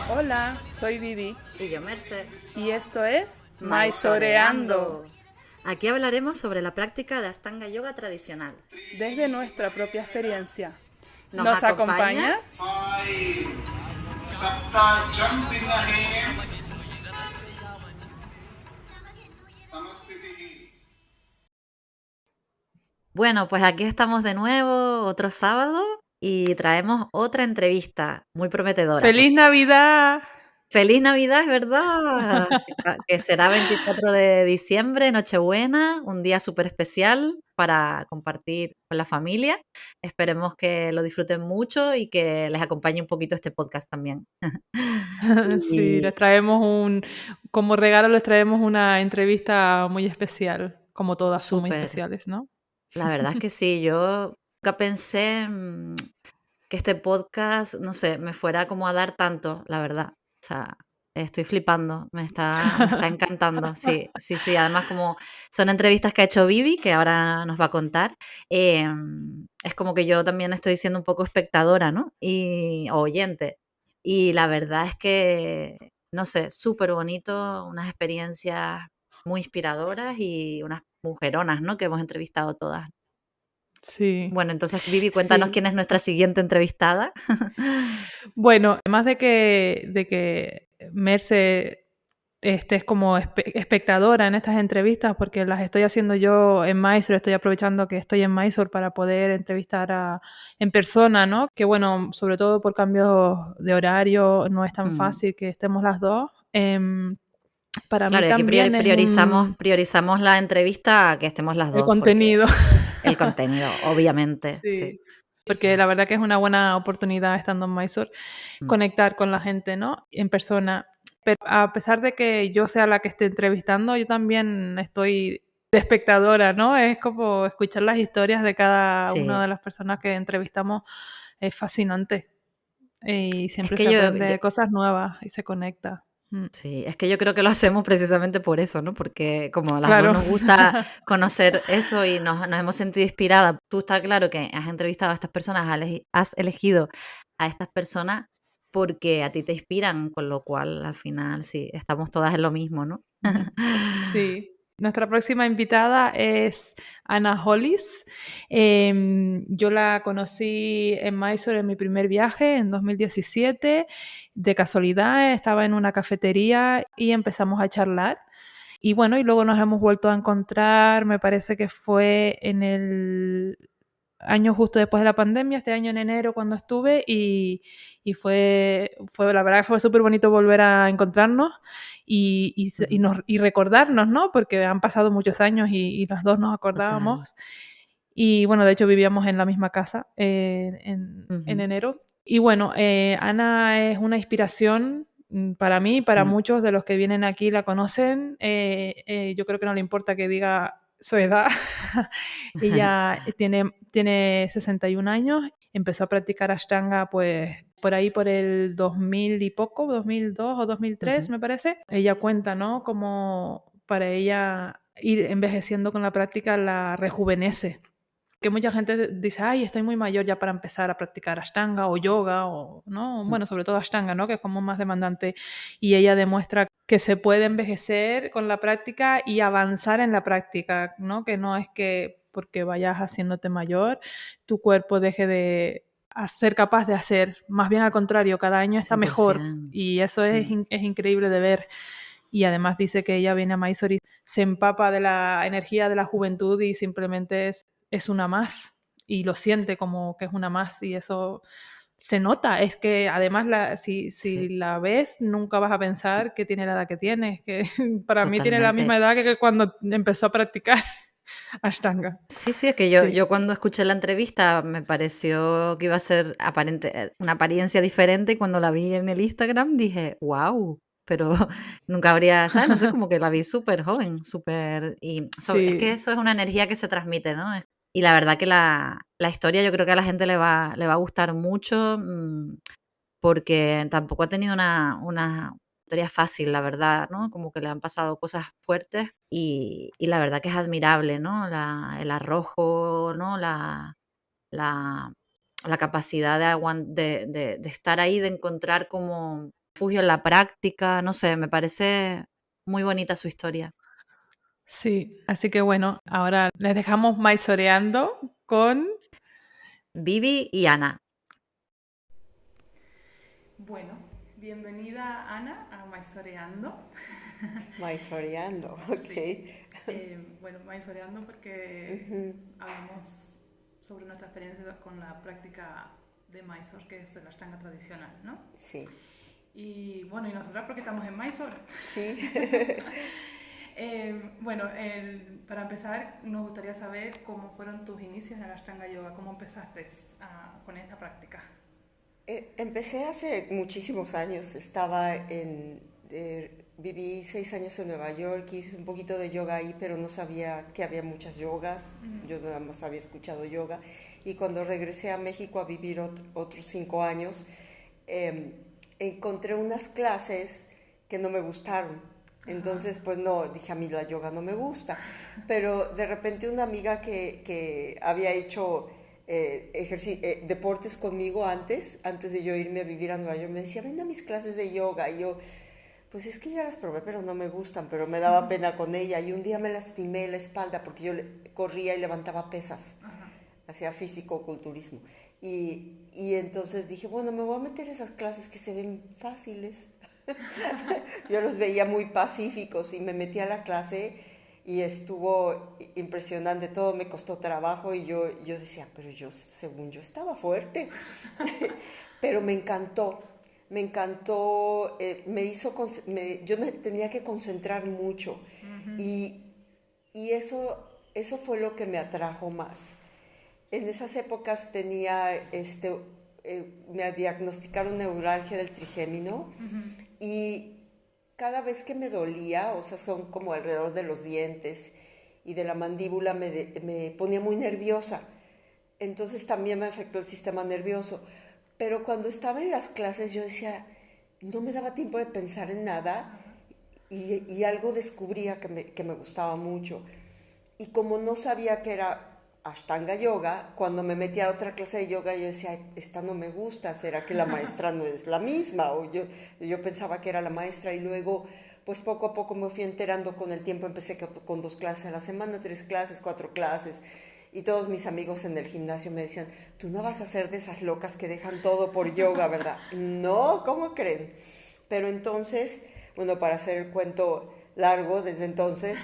Hola, soy Vivi Y yo, Merced. y esto es Maizoreando, Maizoreando. Aquí hablaremos sobre la práctica de Ashtanga Yoga tradicional. desde nuestra propia experiencia. ¿Nos ¿Nos acompaña? acompañas? Bueno, pues aquí estamos de nuevo, otro sábado, y traemos otra entrevista muy prometedora. ¡Feliz Navidad! ¡Feliz Navidad, es verdad! Que será 24 de diciembre, Nochebuena, un día súper especial para compartir con la familia. Esperemos que lo disfruten mucho y que les acompañe un poquito este podcast también. Sí, Y como regalo les traemos una entrevista muy especial, como todas son muy súper, especiales, ¿no? la verdad es que sí, yo nunca pensé que este podcast, no sé, me fuera como a dar tanto, la verdad. O sea, estoy flipando, me está encantando, sí, sí, sí. Además, como son entrevistas que ha hecho Vivi, que ahora nos va a contar, es como que yo también estoy siendo un poco espectadora, ¿no? O oyente. Y la verdad es que, no sé, súper bonito, unas experiencias muy inspiradoras y unas mujeronas, ¿no? Que hemos entrevistado todas. Sí, Bueno, entonces, Vivi, cuéntanos sí. quién es nuestra siguiente entrevistada. Bueno, además de que Merce estés como espectadora en estas entrevistas, porque las estoy haciendo yo en Mysore, estoy aprovechando que estoy en Mysore para poder entrevistar en persona, ¿no? Que bueno, sobre todo por cambios de horario, no es tan Mm. fácil que estemos las dos. Para mí Claro, y aquí también es priorizamos la entrevista a que estemos las el dos, porque contenido. el contenido, obviamente, sí. Sí, porque la verdad que es una buena oportunidad estando en Mysore Mm. conectar con la gente, ¿no? En persona. Pero a pesar de que yo sea la que esté entrevistando, yo también estoy de espectadora, ¿no? Es como escuchar las historias de cada una Sí. de las personas que entrevistamos es fascinante y Es siempre que se aprende cosas nuevas y se conecta. sí, es que yo creo que lo hacemos precisamente por eso, ¿no? Porque como a las dos Claro. nos gusta conocer eso y nos hemos sentido inspiradas. Tú está claro que has entrevistado a estas personas, has elegido a estas personas porque a ti te inspiran, con lo cual al final sí, estamos todas en lo mismo, ¿no? Ujú. Sí. Nuestra próxima invitada es Ana Hollis. Yo la conocí en Mysore en mi primer viaje en 2017. De casualidad estaba en una cafetería y empezamos a charlar. Y bueno, y luego nos hemos vuelto a encontrar, me parece que fue en el año justo después de la pandemia, este año en enero cuando estuve, y fue la verdad que fue súper bonito volver a encontrarnos y recordarnos, ¿no? Porque han pasado muchos años y las dos nos Total. acordábamos. Y bueno, de hecho vivíamos en la misma casa en Ujú. enero. Y bueno, Ana es una inspiración para mí y para Mm. muchos de los que vienen aquí la conocen. Yo creo que no le importa que diga su edad. Ella tiene 61 años, empezó a practicar Ashtanga pues por ahí por el 2000 y poco, 2002 o 2003 Ujú. me parece. Ella cuenta, ¿no? Como para ella ir envejeciendo con la práctica la rejuvenece. Que mucha gente dice, ay, estoy muy mayor ya para empezar a practicar Ashtanga o yoga, o, ¿no? Mm. Bueno, sobre todo Ashtanga, ¿no? Que es como más demandante. Y ella demuestra que se puede envejecer con la práctica y avanzar en la práctica, ¿no? Que no es que porque vayas haciéndote mayor, tu cuerpo deje de ser capaz de hacer. Más bien al contrario, cada año está mejor. 100%. Y eso Mm. es increíble de ver. Y además dice que ella viene a Mysore y se empapa de la energía de la juventud y simplemente es una más y lo siente como que es una más y eso se nota. Es que además si Sí, la ves nunca vas a pensar que tiene la edad que tiene. Es que para mí tiene la misma totalmente. edad que cuando empezó a practicar Ashtanga. Sí, sí, es que yo, Sí. yo cuando escuché la entrevista me pareció que iba a ser una apariencia diferente y cuando la vi en el Instagram dije, wow, pero nunca habría, ¿sabes? No sé, como que la vi súper joven, súper... es que Sí, eso es una energía que se transmite, ¿no? Y la verdad que la historia yo creo que a la gente le va a gustar mucho, porque tampoco ha tenido una historia fácil, la verdad, ¿no? Como que le han pasado cosas fuertes y la verdad que es admirable, ¿no? El arrojo, ¿no? La la capacidad de estar ahí, de encontrar como refugio en la práctica, no sé, me parece muy bonita su historia. Sí, así que bueno, ahora les dejamos maizoreando con... Vivi y Ana. Bueno, bienvenida Ana a Maizoreando. Maizoreando, ok. Sí, bueno, Maizoreando porque hablamos sobre nuestra experiencia con la práctica de Mysore, que es la ashtanga tradicional, ¿no? Sí. Y bueno, y nosotras porque estamos en Mysore. Sí. Bueno, para empezar, nos gustaría saber cómo fueron tus inicios en el Ashtanga Yoga, cómo empezaste con esta práctica. Empecé hace muchísimos años. Viví 6 años en Nueva York, hice un poquito de yoga ahí, pero no sabía que había muchas yogas. Yo nada más había escuchado yoga. Y cuando regresé a México a vivir otros 5 años, encontré unas clases que no me gustaron. Entonces, pues no, dije, a mí la yoga no me gusta. Pero de repente una amiga que había hecho deportes conmigo antes de yo irme a vivir a Nueva York, me decía, ven a mis clases de yoga. Y yo, pues es que ya las probé, pero no me gustan, pero me daba pena con ella. Y un día me lastimé la espalda porque yo corría y levantaba pesas, hacía físico-culturismo. Y entonces dije, bueno, me voy a meter a esas clases que se ven fáciles. Yo los veía muy pacíficos y me metí a la clase y estuvo impresionante, todo me costó trabajo y yo decía, pero yo, según yo, estaba fuerte. Pero me encantó, yo me tenía que concentrar mucho y, y eso fue lo que me atrajo más. En esas épocas me diagnosticaron neuralgia del trigémino y cada vez que me dolía, o sea, son como alrededor de los dientes y de la mandíbula, me ponía muy nerviosa. Entonces también me afectó el sistema nervioso. Pero cuando estaba en las clases yo decía, no me daba tiempo de pensar en nada y algo descubría que me gustaba mucho. Y como no sabía que era Ashtanga Yoga, cuando me metí a otra clase de yoga yo decía, esta no me gusta, ¿será que la maestra no es la misma? O yo pensaba que era la maestra y luego pues poco a poco me fui enterando con el tiempo, empecé con 2 clases a la semana, 3 clases, 4 clases. Y todos mis amigos en el gimnasio me decían, tú no vas a ser de esas locas que dejan todo por yoga, ¿verdad? No, ¿cómo creen? Pero entonces, bueno, para hacer el cuento largo, desde entonces,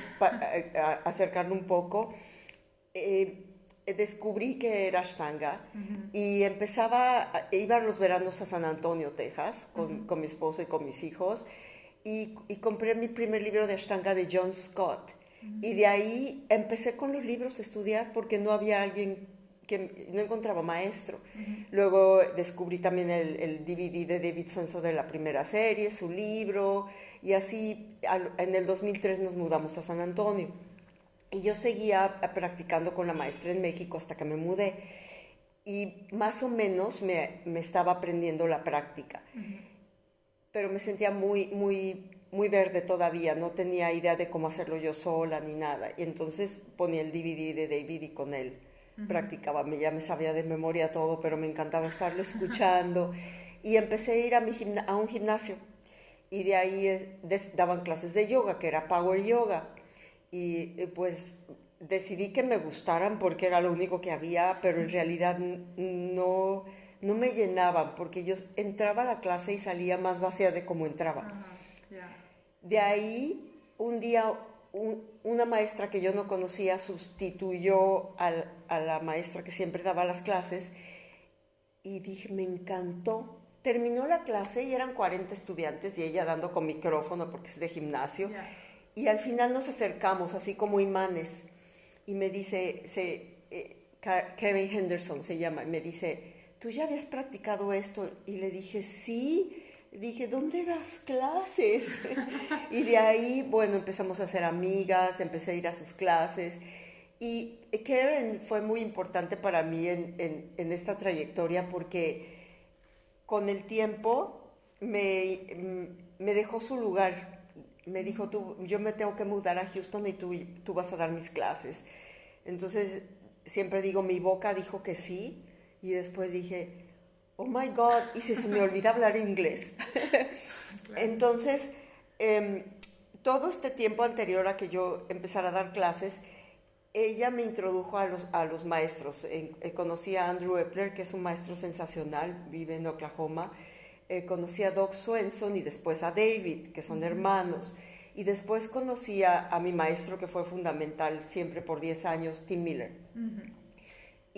acercarlo un poco, descubrí que era Ashtanga y iba los veranos a San Antonio, Texas, con mi esposo y con mis hijos, y compré mi primer libro de Ashtanga de John Scott. Y de ahí empecé con los libros a estudiar porque no había alguien que no encontraba maestro. Luego descubrí también el DVD de David Swenson de la primera serie, su libro, y así en el 2003 nos mudamos a San Antonio. Y yo seguía practicando con la maestra en México hasta que me mudé. Y más o menos me estaba aprendiendo la práctica. Pero me sentía muy verde todavía. No tenía idea de cómo hacerlo yo sola ni nada. Y entonces ponía el DVD de David y con él practicaba. Ya me sabía de memoria todo, pero me encantaba estarlo escuchando. Y empecé a ir a un gimnasio. Y de ahí daban clases de yoga, que era Power Yoga. Y pues decidí que me gustaran porque era lo único que había, pero en realidad no me llenaban porque yo entraba a la clase y salía más vacía de como entraba. De ahí, un día, una maestra que yo no conocía sustituyó a la maestra que siempre daba las clases y dije, me encantó. Terminó la clase y eran 40 estudiantes y ella dando con micrófono porque es de gimnasio. Y al final nos acercamos, así como imanes. Y me dice, Karen Henderson se llama, y me dice, ¿tú ya habías practicado esto? Y le dije, sí. Dije, ¿dónde das clases? Y de ahí, bueno, empezamos a ser amigas, empecé a ir a sus clases. Y Karen fue muy importante para mí en esta trayectoria porque con el tiempo me dejó su lugar. Me dijo, yo me tengo que mudar a Houston y tú vas a dar mis clases. Entonces, siempre digo, mi boca dijo que sí Y después dije, oh my God, y se me olvidó hablar inglés. Entonces, todo este tiempo anterior a que yo empezara a dar clases, ella me introdujo a los maestros. Conocí a Andrew Epler, que es un maestro sensacional, vive en Oklahoma. Conocí a Doc Swenson y después a David, que son hermanos. Y después conocí a mi maestro, que fue fundamental siempre por 10 años, Tim Miller.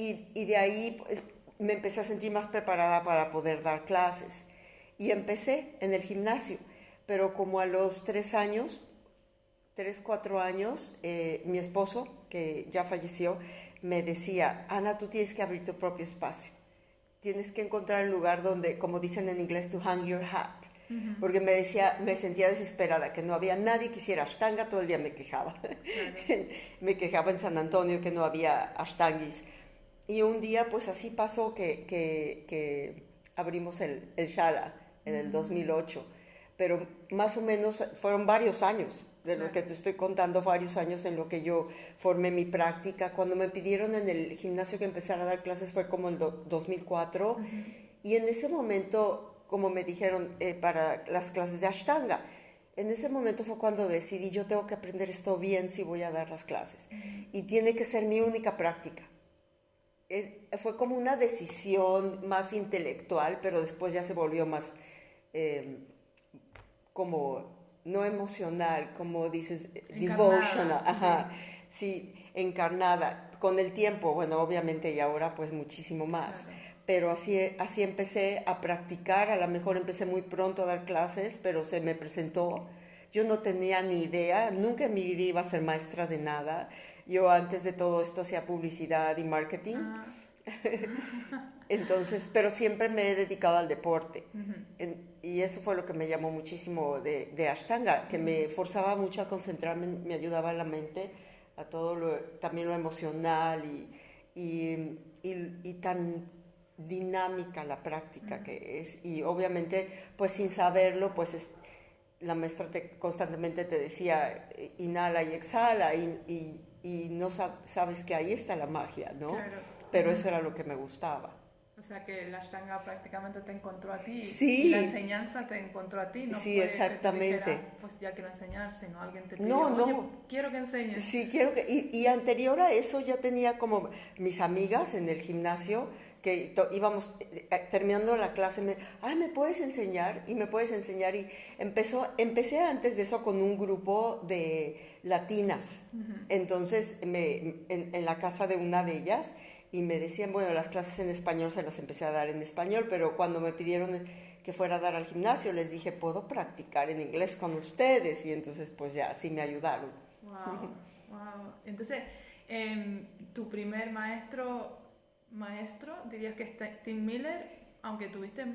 Y de ahí pues, me empecé a sentir más preparada para poder dar clases. Y empecé en el gimnasio. Pero como a los 4 años, mi esposo, que ya falleció, me decía, Ana, tú tienes que abrir tu propio espacio. Tienes que encontrar un lugar donde, como dicen en inglés, to hang your hat. Porque me decía, me sentía desesperada, que no había nadie que hiciera ashtanga, todo el día me quejaba. Claro. Me quejaba en San Antonio que no había ashtanguis. Y un día, pues así pasó que abrimos el Shala en el 2008. Pero más o menos fueron varios años, de lo que te estoy contando, varios años en lo que yo formé mi práctica. Cuando me pidieron en el gimnasio que empezara a dar clases fue como el 2004. Y en ese momento, como me dijeron, para las clases de Ashtanga, en ese momento fue cuando decidí, yo tengo que aprender esto bien si voy a dar las clases. Y tiene que ser mi única práctica. Fue como una decisión más intelectual, pero después ya se volvió más como no emocional, como dices, devotional, ajá, sí, encarnada. Con el tiempo, bueno, obviamente y ahora pues muchísimo más. Claro. Pero así empecé a practicar. A lo mejor empecé muy pronto a dar clases, pero se me presentó. Yo no tenía ni idea, nunca en mi vida iba a ser maestra de nada. Yo antes de todo esto hacía publicidad y marketing. Entonces, pero siempre me he dedicado al deporte. Y eso fue lo que me llamó muchísimo de Ashtanga, que me forzaba mucho a concentrarme, me ayudaba a la mente, a todo también lo emocional y tan dinámica la práctica que es. Y obviamente, pues sin saberlo, pues la maestra constantemente te decía, inhala y exhala, y no sabes que ahí está la magia, ¿no? Claro. Pero eso era lo que me gustaba. O sea que la Ashtanga prácticamente te encontró a ti. Sí. Y la enseñanza te encontró a ti. No sí, exactamente. Que dijera, pues ya quiero enseñar, sino alguien te pidió, no. Oye, quiero que enseñes. Sí, quiero que... Y anterior a eso ya tenía como mis amigas en el gimnasio que íbamos terminando la clase, ¿me puedes enseñar? Y me puedes enseñar. Y empecé antes de eso con un grupo de latinas. Entonces, en la casa de una de ellas, y me decían, bueno, las clases en español se las empecé a dar en español, pero cuando me pidieron que fuera a dar al gimnasio, les dije, ¿puedo practicar en inglés con ustedes? Y entonces, pues ya, así me ayudaron. Wow. Entonces, tu primer maestro, dirías que es Tim Miller, aunque tuviste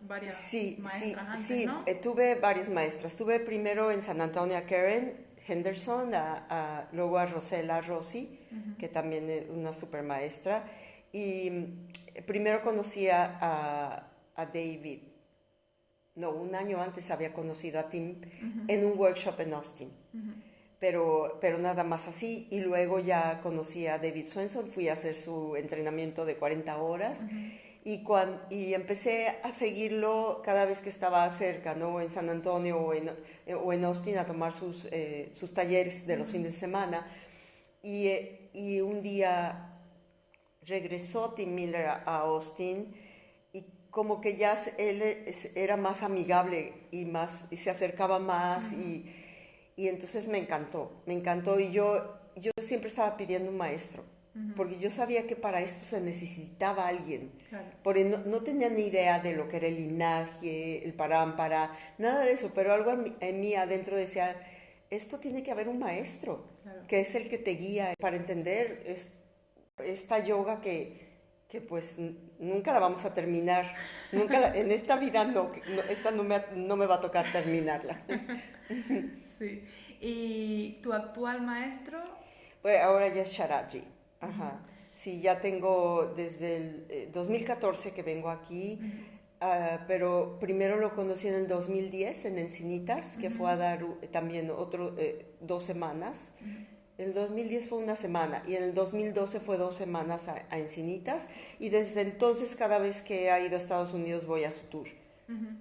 varias maestras antes, ¿no? Sí, tuve varias maestras. Tuve primero en San Antonio a Karen Henderson, luego a Rosella Rossi, que también es una super maestra. Y primero conocí a David. No, un año antes había conocido a Tim en un workshop en Austin. Pero nada más así. Y luego ya conocí a David Swenson, fui a hacer su entrenamiento de 40 horas. Y empecé a seguirlo cada vez que estaba cerca, ¿no? En San Antonio o en Austin, a tomar sus talleres de los fines de semana. Y un día regresó Tim Miller a Austin, y como que ya él era más amigable y se acercaba más. Y entonces me encantó. Y yo siempre estaba pidiendo un maestro. Porque yo sabía que para esto se necesitaba alguien. Claro. Porque no tenía ni idea de lo que era el linaje, el parámpara, nada de eso, pero algo en mí adentro decía, esto tiene que haber un maestro, claro, que es el que te guía para entender esta yoga que pues nunca la vamos a terminar, en esta vida esta no me va a tocar terminarla. Sí. ¿Y tu actual maestro? Pues ahora ya es Sharaji. Ajá. Sí, ya tengo desde el 2014 que vengo aquí, pero primero lo conocí en el 2010 en Encinitas, que fue a dar también 2 semanas. En el 2010 fue una semana y en el 2012 fue 2 semanas a Encinitas y desde entonces cada vez que ha ido a Estados Unidos voy a su tour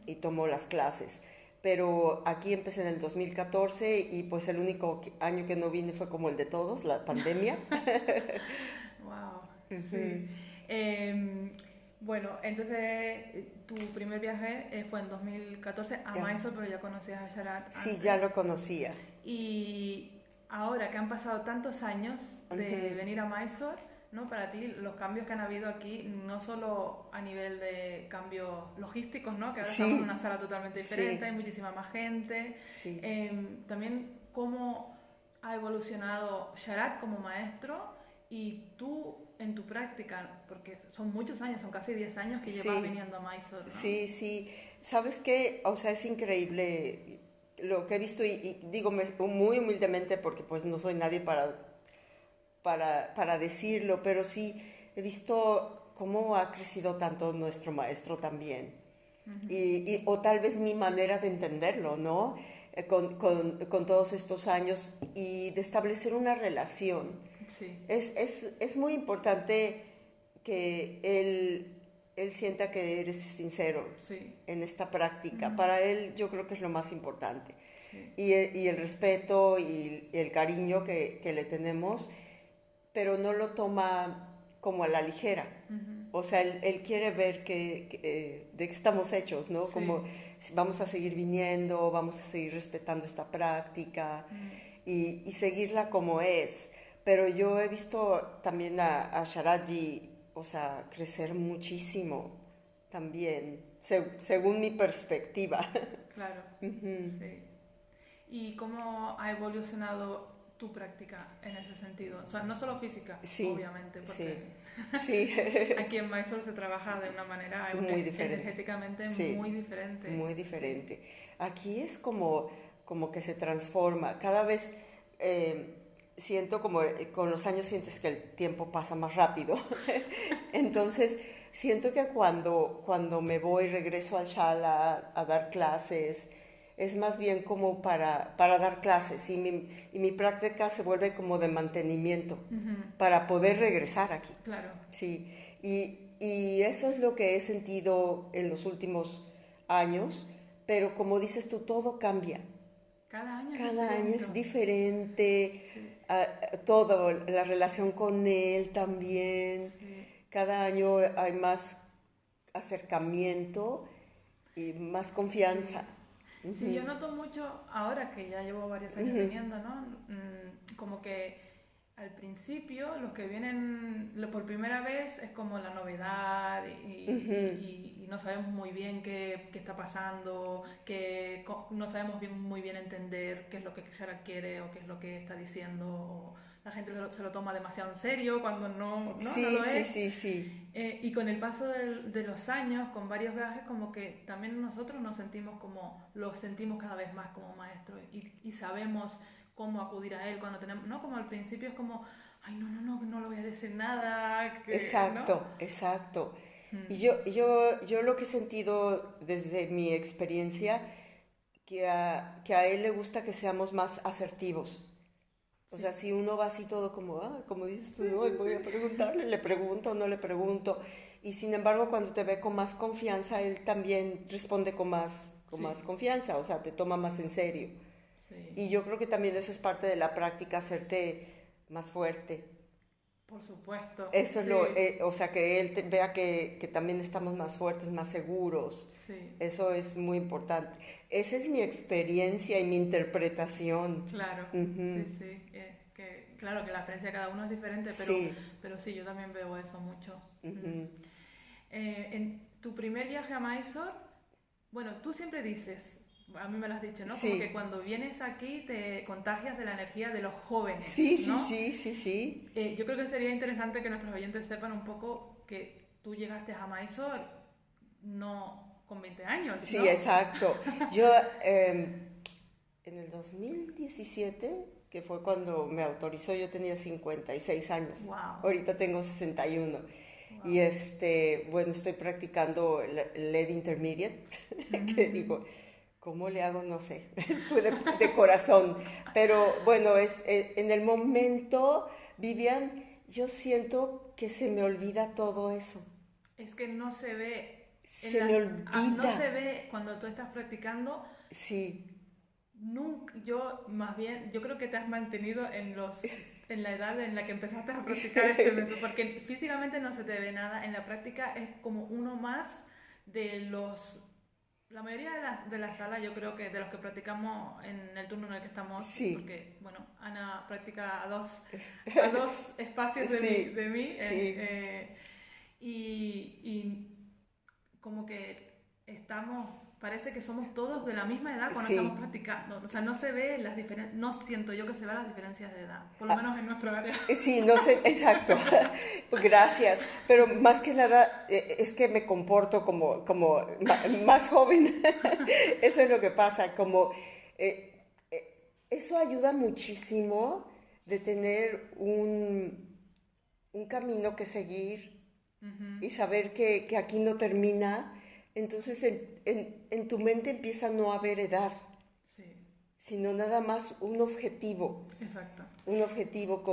y tomo las clases. Pero aquí empecé en el 2014 y pues el único año que no vine fue como el de todos, la pandemia. Wow, sí. Bueno, entonces tu primer viaje fue en 2014 a Mysore, pero ya conocías a Sharat antes. Sí, ya lo conocía. Y ahora que han pasado tantos años de venir a Mysore, ¿no? Para ti, los cambios que han habido aquí, no solo a nivel de cambios logísticos, ¿no? Que ahora estamos en una sala totalmente diferente, hay muchísima más gente. Sí. También cómo ha evolucionado Sharat como maestro y tú en tu práctica, porque son muchos años, son casi 10 años que llevas viniendo a Mysore, ¿no? Sí, sí. ¿Sabes qué? O sea, es increíble lo que he visto y digo muy humildemente porque pues no soy nadie para decirlo, pero sí he visto cómo ha crecido tanto nuestro maestro también. O tal vez mi manera de entenderlo, ¿no? Con todos estos años y de establecer una relación. Sí. Es muy importante que él sienta que eres sincero en esta práctica. Para él yo creo que es lo más importante. Sí. Y el respeto y el cariño que le tenemos, pero no lo toma como a la ligera. O sea, él quiere ver de qué estamos hechos, ¿no? Sí. Como vamos a seguir viniendo, vamos a seguir respetando esta práctica y seguirla como es. Pero yo he visto también a Sharatji, o sea, crecer muchísimo también, según mi perspectiva. Claro, sí. ¿Y cómo ha evolucionado tu práctica en ese sentido? O sea, no solo física, obviamente, porque aquí en Mysore se trabaja de una manera muy diferente. Energéticamente muy diferente. Muy diferente. Aquí es como que se transforma. Cada vez siento como con los años sientes que el tiempo pasa más rápido. Entonces siento que cuando me voy, regreso al Shala a dar clases, es más bien como para dar clases y mi práctica se vuelve como de mantenimiento para poder regresar aquí. Claro. Sí, y eso es lo que he sentido en los últimos años, pero como dices tú, todo cambia. Cada año es diferente, todo, la relación con él también. Sí. Cada año hay más acercamiento y más confianza. Sí. Sí, yo noto mucho, ahora que ya llevo varios años viniendo, ¿no? Como que al principio los que vienen por primera vez es como la novedad y no sabemos muy bien qué está pasando, que no sabemos muy bien entender qué es lo que Sharat quiere o qué es lo que está diciendo. O la gente se lo toma demasiado en serio cuando no lo es. Sí. Y con el paso de los años, con varios viajes, como que también nosotros nos sentimos lo sentimos cada vez más como maestros y sabemos cómo acudir a él cuando tenemos, ¿no? Como al principio es como, ay, no le voy a decir nada. Exacto. Y yo lo que he sentido desde mi experiencia, que a él le gusta que seamos más asertivos. O sea, si uno va así todo como dices tú, no, voy a preguntarle, le pregunto, no le pregunto. Y sin embargo, cuando te ve con más confianza, él también responde con más confianza, o sea, te toma más en serio. Sí. Y yo creo que también eso es parte de la práctica, hacerte más fuerte. Por supuesto. Eso es o sea, que él vea que también estamos más fuertes, más seguros. Sí. Eso es muy importante. Esa es mi experiencia y mi interpretación. Claro, sí. Claro que la experiencia de cada uno es diferente, pero sí, yo también veo eso mucho. En tu primer viaje a Mysore, bueno, tú siempre dices, a mí me lo has dicho, ¿no? Como que cuando vienes aquí te contagias de la energía de los jóvenes, ¿no? Sí. Yo creo que sería interesante que nuestros oyentes sepan un poco que tú llegaste a Mysore no con 20 años, ¿no? Sí, exacto. Yo en el 2017, que fue cuando me autorizó, yo tenía 56 años. Wow. Ahorita tengo 61. Wow. Y bueno, estoy practicando el LED Intermediate, que digo, ¿Cómo le hago? No sé, de corazón. Pero bueno, en el momento, Vivian, yo siento que se me olvida todo eso. Es que no se ve. Se me olvida. No se ve cuando tú estás practicando. Sí. Nunca, yo más bien, yo creo que te has mantenido en la edad en la que empezaste a practicar este método, porque físicamente no se te ve nada. En la práctica es como uno más de los. La mayoría de las salas, yo creo que de los que practicamos en el turno en el que estamos, Sí. porque, bueno, Ana practica a dos espacios Sí, de mí, sí. y como que parece que somos todos de la misma edad cuando Sí. estamos practicando. O sea, no se ve las diferencias, no siento yo que se vean las diferencias de edad, por lo menos en nuestro área. Sí, no sé, exacto. Gracias. Pero más que nada es que me comporto como más joven. Eso es lo que pasa. Eso ayuda muchísimo de tener un camino que seguir y saber que aquí no termina. Entonces en tu mente empieza a no haber edad, Sí, sino nada más un objetivo. exacto. Un objetivo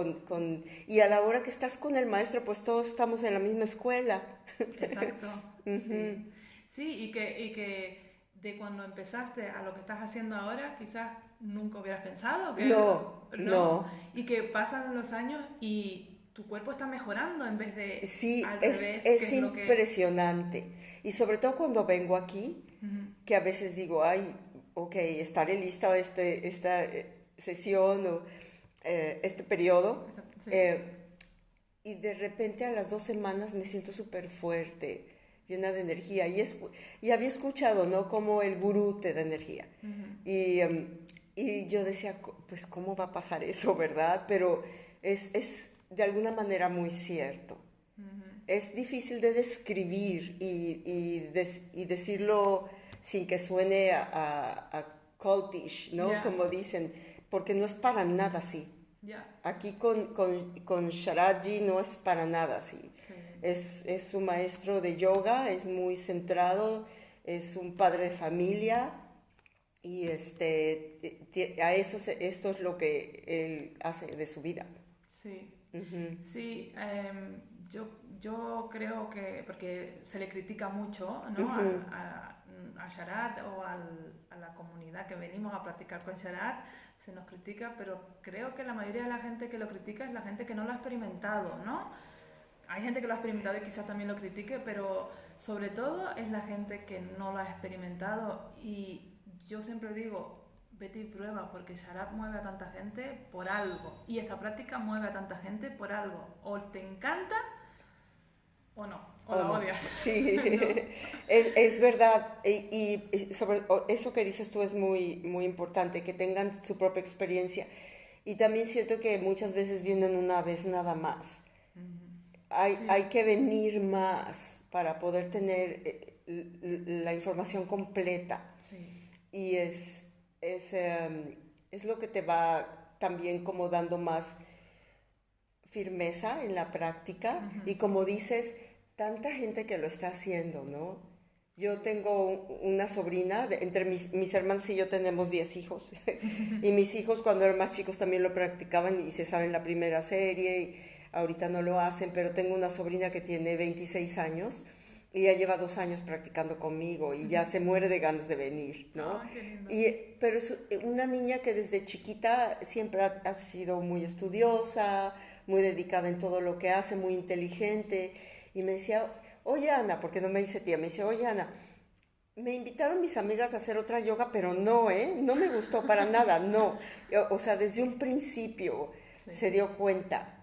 y a la hora que estás con el maestro, pues todos estamos en la misma escuela. Exacto. Sí, sí, y que de cuando empezaste a lo que estás haciendo ahora, quizás nunca hubieras pensado que... No. Y que pasan los años y tu cuerpo está mejorando en vez de Sí, al es revés, que es lo que... impresionante. Y sobre todo cuando vengo aquí, que a veces digo, ay, ok, estaré lista a esta sesión o este periodo. Sí. Y de repente a las 2 semanas me siento súper fuerte, llena de energía. Y había escuchado, ¿no? Como el gurú te da energía. Y yo decía, pues, ¿cómo va a pasar eso, verdad? Pero es de alguna manera muy cierto. Es difícil de describir y decirlo sin que suene a cultish, ¿no? Yeah. Como dicen, porque no es para nada así. Ya. Aquí con Sharaji no es para nada así. Sí. Es un maestro de yoga, es muy centrado, es un padre de familia y esto es lo que él hace de su vida. Sí. Sí, yo creo que, porque se le critica mucho, ¿no? A Sharat o a la comunidad que venimos a practicar con Sharat, se nos critica, pero creo que la mayoría de la gente que lo critica es la gente que no lo ha experimentado, ¿no? Hay gente que lo ha experimentado y quizás también lo critique, pero sobre todo es la gente que no lo ha experimentado. Y yo siempre digo, vete y prueba, porque Sharat mueve a tanta gente por algo, y esta práctica mueve a tanta gente por algo. O te encanta o no, o la no. odias. Sí, ¿No? es verdad. Y sobre eso que dices tú es muy, muy importante, que tengan su propia experiencia. Y también siento que muchas veces vienen una vez nada más. Hay que venir más para poder tener la información completa. Sí. Y es lo que te va también como dando más firmeza en la práctica. Y como dices, tanta gente que lo está haciendo, ¿no? Yo tengo una sobrina, entre mis hermanas y yo tenemos 10 hijos. Y mis hijos cuando eran más chicos también lo practicaban y se saben la primera serie. Y ahorita no lo hacen, pero tengo una sobrina que tiene 26 años y ya lleva 2 años practicando conmigo y ya se muere de ganas de venir, ¿no? Qué lindo. Pero es una niña que desde chiquita siempre ha sido muy estudiosa, muy dedicada en todo lo que hace, muy inteligente. Y me decía, oye Ana, porque no me dice tía, me dice, oye Ana, me invitaron mis amigas a hacer otra yoga, pero no, no me gustó para nada, no. O sea, desde un principio se dio cuenta.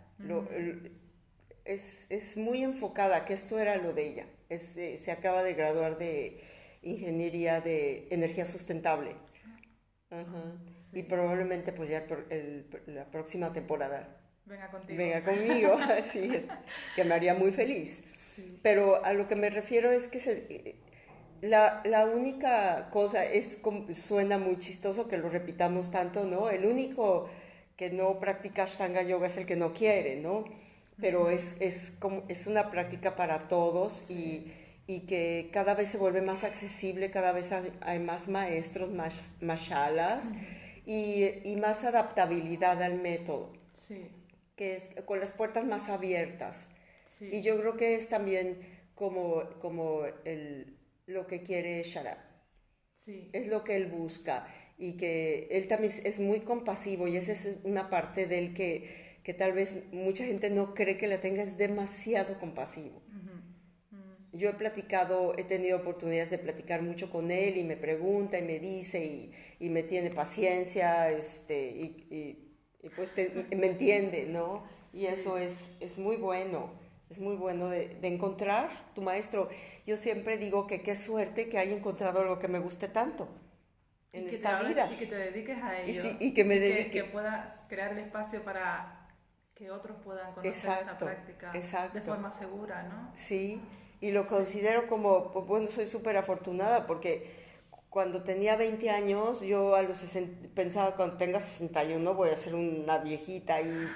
Es muy enfocada, que esto era lo de ella. Se acaba de graduar de Ingeniería de Energía Sustentable. Sí. Y probablemente pues ya la próxima temporada venga conmigo. Sí, que me haría muy feliz. Sí. Pero a lo que me refiero es que la única cosa suena muy chistoso que lo repitamos tanto, ¿no? El único que no practica Ashtanga Yoga es el que no quiere, ¿no? Pero es una práctica para todos y y que cada vez se vuelve más accesible, cada vez hay más maestros, más shalas y más adaptabilidad al método, Sí, que es con las puertas más abiertas. sí. Y yo creo que es también como lo que quiere Sharap, Sí, es lo que él busca y que él también es muy compasivo y esa es una parte de él que tal vez mucha gente no cree que la tenga, es demasiado compasivo. Yo he tenido oportunidades de platicar mucho con él y me pregunta y me dice y me tiene paciencia y pues me entiende, ¿no? Y eso es muy bueno. Es muy bueno de encontrar tu maestro. Yo siempre digo que qué suerte que haya encontrado lo que me guste tanto en esta vida. Y que te dediques a ello. Y que me dedique. Que puedas crear el espacio para que otros puedan conocer esta práctica de forma segura, ¿no? Sí, y lo considero como, pues, bueno, soy súper afortunada porque cuando tenía 20 años, yo a los 60, pensaba cuando tenga 61 voy a ser una viejita ahí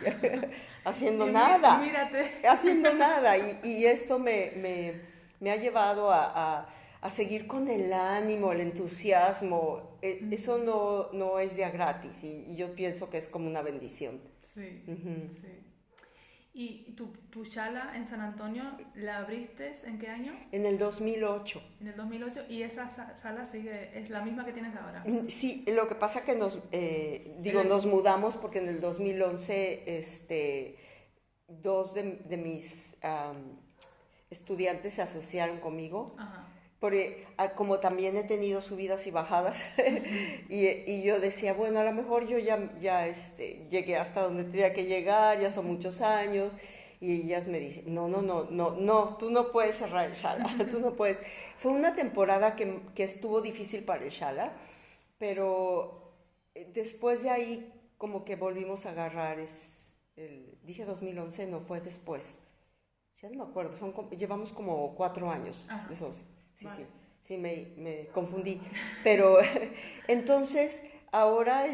haciendo nada. Mírate. Haciendo nada. Y esto me ha llevado a seguir con el ánimo, el entusiasmo. Eso no es día gratis y yo pienso que es como una bendición. Sí, sí. ¿Y tu shala en San Antonio la abriste en qué año? En el 2008. En el 2008, y esa sala es la misma que tienes ahora. Sí, lo que pasa que nos mudamos porque en el 2011 dos de mis estudiantes se asociaron conmigo. Ajá. Porque como también he tenido subidas y bajadas y yo decía, bueno, a lo mejor yo ya llegué hasta donde tenía que llegar, ya son muchos años, y ellas me dicen, no, tú no puedes cerrar el Shala, tú no puedes. Fue una temporada que estuvo difícil para el Shala, pero después de ahí como que volvimos a agarrar, dije 2011, no, fue después, ya no me acuerdo, llevamos como 4 años de socio. Sí, vale. Sí, me confundí. Pero entonces, ahora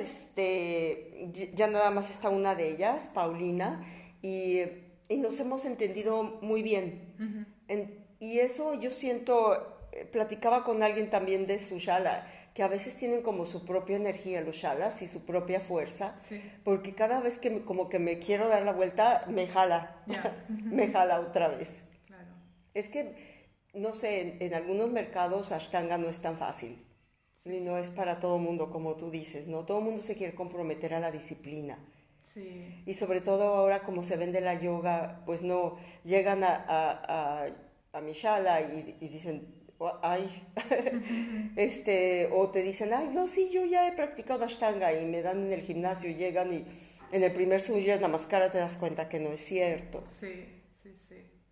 ya nada más está una de ellas, Paulina, y nos hemos entendido muy bien. Y eso yo siento, platicaba con alguien también de su shala, que a veces tienen como su propia energía los shalas y su propia fuerza, porque cada vez que como que me quiero dar la vuelta, me jala, me jala otra vez. Claro. Es que no sé, en algunos mercados Ashtanga no es tan fácil. Y no es para todo el mundo, como tú dices, ¿no? Todo el mundo se quiere comprometer a la disciplina. Sí. Y sobre todo ahora, como se vende la yoga, pues no, llegan a mi shala y dicen, ay, o te dicen, ay, no, sí, yo ya he practicado Ashtanga y me dan en el gimnasio y llegan y en el primer Surya Namaskara te das cuenta que no es cierto. Sí.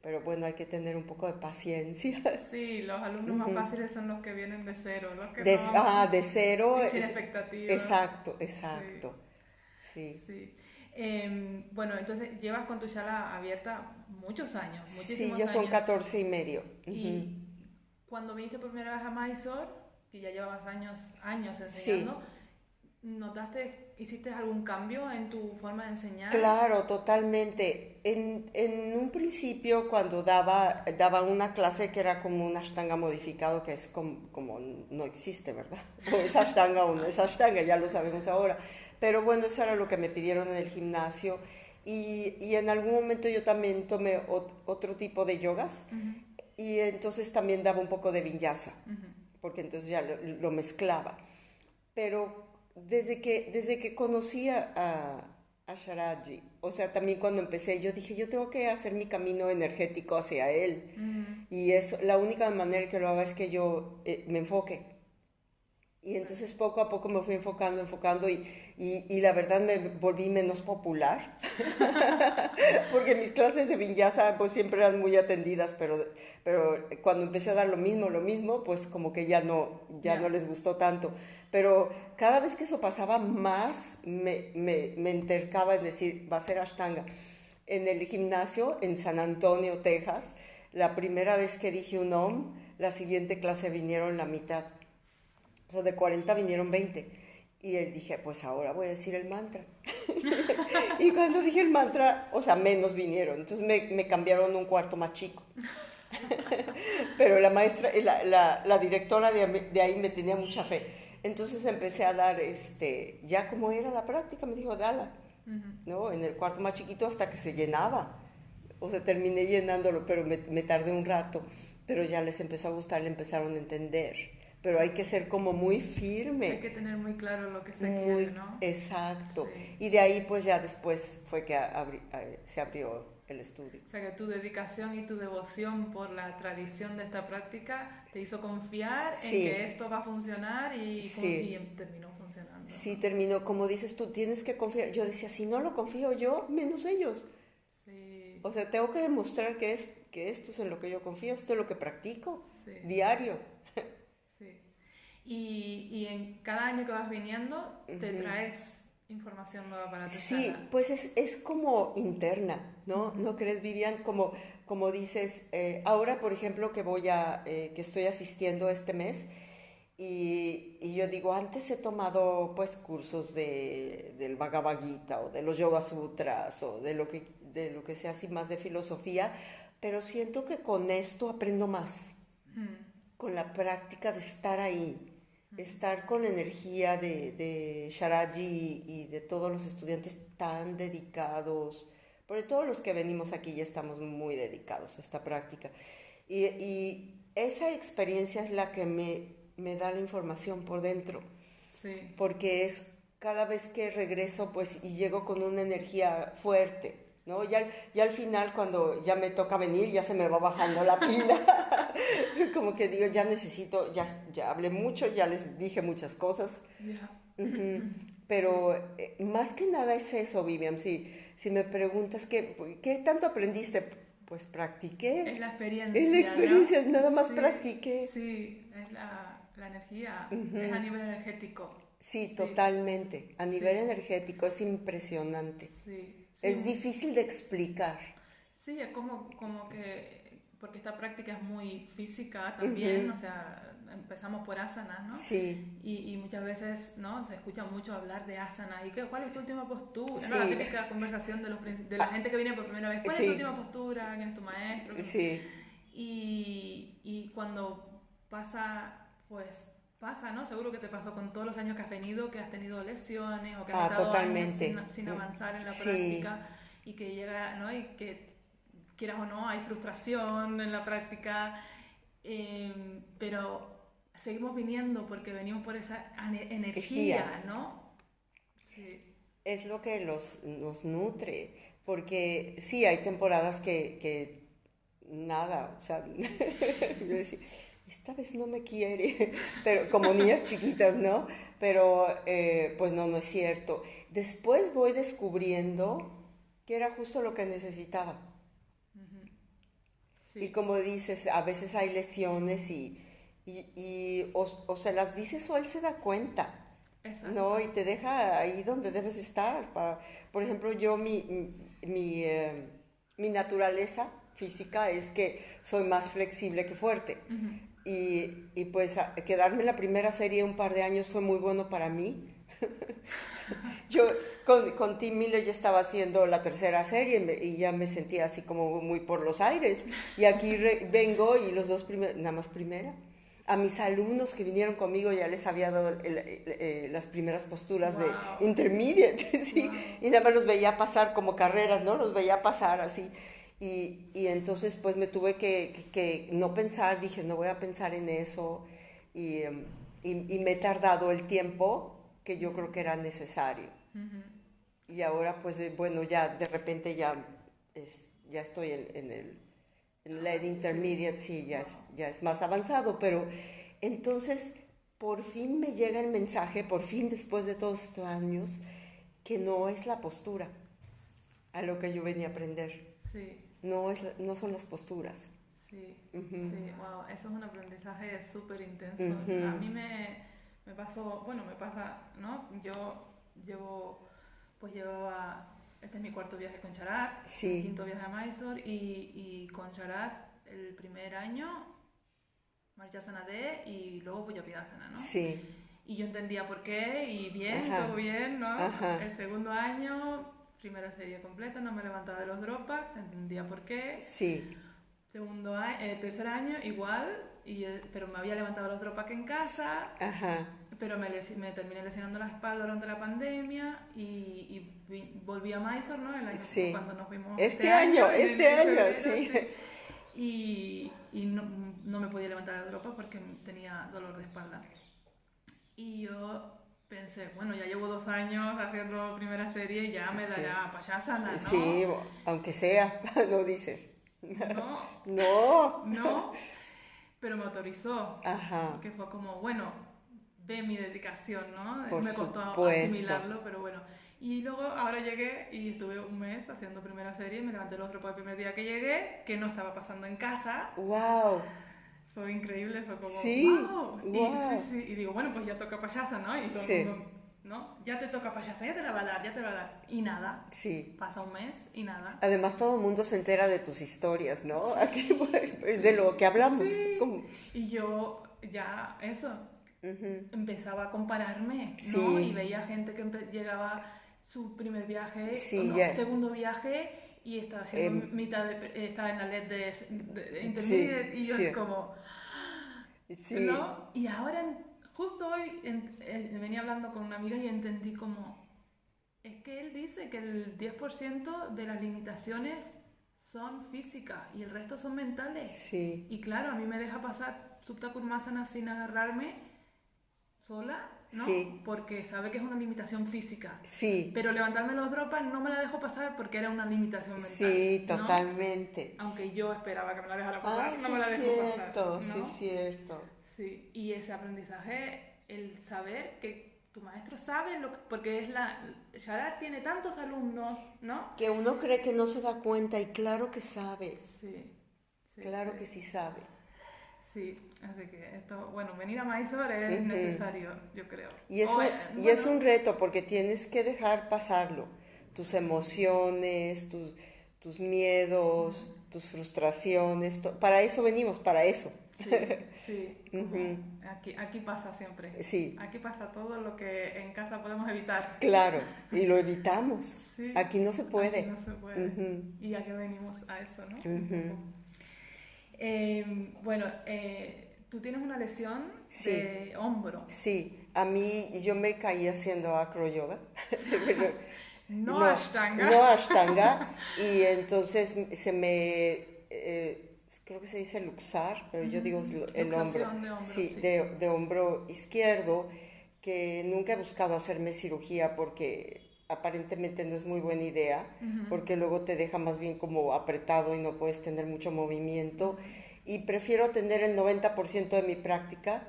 Pero bueno, hay que tener un poco de paciencia. Sí, los alumnos más fáciles son los que vienen de cero, los que de cero. Sin expectativas. Exacto. Sí. Bueno, entonces llevas con tu shala abierta muchos años, muchísimos años. Sí, ya son 14 y medio. Y cuando viniste por primera vez a Mysore, y ya llevabas años enseñando, ¿hiciste algún cambio en tu forma de enseñar? Claro, totalmente. En un principio, cuando daba una clase que era como un Ashtanga modificado, que es como no existe, ¿verdad? O es Ashtanga o no es Ashtanga, ya lo sabemos ahora. Pero bueno, eso era lo que me pidieron en el gimnasio. Y en algún momento yo también tomé otro tipo de yogas. Y entonces también daba un poco de vinyasa, porque entonces ya lo mezclaba. Pero desde que conocí a Sharaji, o sea, también cuando empecé, yo dije, yo tengo que hacer mi camino energético hacia él. Y eso, la única manera que lo haga es que yo me enfoque. Y entonces poco a poco me fui enfocando y la verdad me volví menos popular. Porque mis clases de vinyasa pues siempre eran muy atendidas, pero cuando empecé a dar lo mismo, pues como que ya no les gustó tanto. Pero cada vez que eso pasaba más me entercaba en decir, va a ser Ashtanga. En el gimnasio en San Antonio, Texas, la primera vez que dije un Om, la siguiente clase vinieron la mitad. O sea, de 40 vinieron 20. Y dije, pues ahora voy a decir el mantra. Y cuando dije el mantra, o sea, menos vinieron. Entonces me cambiaron un cuarto más chico. pero la maestra, la directora de ahí me tenía mucha fe. Entonces empecé a dar, ya como era la práctica, me dijo, dala, ¿no? En el cuarto más chiquito hasta que se llenaba. O sea, terminé llenándolo, pero me tardé un rato. Pero ya les empezó a gustar, le empezaron a entender. Pero hay que ser como muy firme. Hay que tener muy claro lo que se quiere, ¿no? Exacto. Sí. Y de ahí pues ya después fue que se abrió el estudio. O sea que tu dedicación y tu devoción por la tradición de esta práctica te hizo confiar en que esto va a funcionar y terminó funcionando, ¿no? Sí, terminó. Como dices tú, tienes que confiar. Yo decía, si no lo confío yo, menos ellos. Sí. O sea, tengo que demostrar que esto es en lo que yo confío, esto es lo que practico diario. Sí. Y en cada año que vas viniendo, te traes información nueva para tu sala. Pues es como interna, ¿no? ¿No crees, Vivian? Como dices, ahora, por ejemplo, que estoy asistiendo este mes, y yo digo, antes he tomado pues cursos del Bhagavad Gita o de los Yoga Sutras o de lo que sea así más de filosofía, pero siento que con esto aprendo más, con la práctica de estar ahí, estar con la energía de Sharaji y de todos los estudiantes tan dedicados, porque todos los que venimos aquí ya estamos muy dedicados a esta práctica. Y esa experiencia es la que me da la información por dentro, porque es cada vez que regreso pues y llego con una energía fuerte, ¿no? Ya al final cuando ya me toca venir ya se me va bajando la pila, como que digo ya necesito, ya hablé mucho, ya les dije muchas cosas, pero más que nada es eso, Vivian, si me preguntas ¿qué tanto aprendiste? Pues practiqué. Es la experiencia. Es la experiencia, ¿no? Nada más practiqué. Sí, es la energía, es a nivel energético. Sí, totalmente. A nivel energético es impresionante. Sí. Es difícil de explicar. Sí, es como que, porque esta práctica es muy física también, o sea, empezamos por asanas, ¿no? Sí. Y muchas veces, ¿no? Se escucha mucho hablar de asanas. ¿Y cuál es tu última postura? Sí. ¿No? La típica conversación de la gente que viene por primera vez. ¿Cuál es tu última postura? ¿Quién es tu maestro? Sí. Y cuando pasa, pues pasa, ¿no? Seguro que te pasó con todos los años que has venido, que has tenido lesiones o que has estado totalmente. años sin avanzar en la práctica y que llega, ¿no? Y que quieras o no, hay frustración en la práctica, pero seguimos viniendo porque venimos por esa energía, ¿no? Sí. Es lo que nos nutre, porque sí, hay temporadas que nada, o sea, yo decía, esta vez no me quiere, pero como niñas chiquitas, ¿no? Pero pues no es cierto. Después voy descubriendo que era justo lo que necesitaba. Sí. Y como dices, a veces hay lesiones o se las dices o él se da cuenta. Exacto. ¿No? Y te deja ahí donde debes estar. Por ejemplo, yo mi naturaleza física es que soy más flexible que fuerte. Y pues quedarme en la primera serie un par de años fue muy bueno para mí. Yo con Tim Miller ya estaba haciendo la tercera serie y ya me sentía así como muy por los aires. Y aquí vengo y los dos nada más primera. A mis alumnos que vinieron conmigo ya les había dado las primeras posturas de intermediate, ¿sí? Y nada más los veía pasar como carreras, ¿no? Los veía pasar así. Y entonces pues me tuve que no pensar, dije, no voy a pensar en eso. Y me he tardado el tiempo que yo creo que era necesario. Y ahora pues bueno, ya de repente ya estoy en el intermediate, sí, ya es más avanzado, pero entonces por fin me llega el mensaje, por fin después de todos estos años, que no es la postura a lo que yo venía a aprender. Sí. No son las posturas. Sí, sí, wow, eso es un aprendizaje súper intenso. A mí me pasó, bueno, me pasa, ¿no? Yo llevaba, este es mi cuarto viaje con Sharat, mi quinto viaje a Mysore, y con Sharat el primer año, Marchasana D y luego Pujapidasana, ¿no? Sí. Y yo entendía por qué, y bien, todo bien, ¿no? El segundo año, primera serie completa, no me levantaba de los dropbacks, entendía por qué. Sí. tercer año igual, pero me había levantado la dropaque en casa. Ajá. Pero me terminé lesionando la espalda durante la pandemia y volví a Mysore, ¿no? Sí. Cuando nos vimos este año, febrero, sí. Y no me podía levantar la dropa porque tenía dolor de espalda. Y yo pensé, bueno, ya llevo 2 años haciendo primera serie y ya me dará payasana, ¿no? Sí, aunque sea, no dices. No. No. No, pero me autorizó. Ajá. Que fue como, bueno, ve mi dedicación, ¿no? Por me costó supuesto. asimilarlo, pero bueno. Y luego ahora llegué y estuve un mes haciendo primera serie, me levanté el otro por el primer día que llegué, que no estaba pasando en casa. ¡Wow! Fue increíble, fue como, Sí, ¡wow! wow. Y digo, bueno, pues ya toca payasa, ¿no? Y todo el mundo, ¿no? Ya te toca payasa, ya te la va a dar, ya te la va a dar. Y nada. Sí. Pasa un mes y nada. Además, todo el mundo se entera de tus historias, ¿no? Sí. Aquí es de lo que hablamos. Sí. Como... Y yo ya, eso, empezaba a compararme, ¿no? Sí. Y veía gente que llegaba su primer viaje, segundo viaje, y estaba haciendo estaba en la LED de intermediate, y yo es como, ¿no? Y ahora, justo hoy, venía hablando con una amiga y entendí como, es que él dice que el 10% de las limitaciones son físicas y el resto son mentales. Sí. Y claro, a mí me deja pasar Supta Kurmasana sin agarrarme sola, ¿no? Sí. Porque sabe que es una limitación física. Sí. Pero levantarme los dropas no me la dejo pasar porque era una limitación mental. Sí, ¿no? totalmente. Aunque yo esperaba que me la dejara pasar, sí, no me la dejo pasar. ¿no? Sí, es cierto. Sí, y ese aprendizaje, el saber que tu maestro sabe, porque es Shara tiene tantos alumnos, ¿no? Que uno cree que no se da cuenta y claro que sabe. Sí. Claro que sí sabe. Sí, así que esto, bueno, venir a Mysore es necesario, yo creo. Y es un reto porque tienes que dejar pasarlo, tus emociones, tus miedos, tus frustraciones, para eso venimos, para eso. Sí. Aquí pasa siempre. Sí. Aquí pasa todo lo que en casa podemos evitar. Claro, y lo evitamos. Sí. Aquí no se puede. Aquí no se puede. Y aquí venimos a eso, ¿no? Bueno, tú tienes una lesión de hombro. Sí, yo me caí haciendo acroyoga. No Ashtanga. No Ashtanga. Y entonces creo que se dice luxar, pero yo digo el hombro. De hombro. Sí, de hombro izquierdo, que nunca he buscado hacerme cirugía porque aparentemente no es muy buena idea, porque luego te deja más bien como apretado y no puedes tener mucho movimiento. Y prefiero tener el 90% de mi práctica.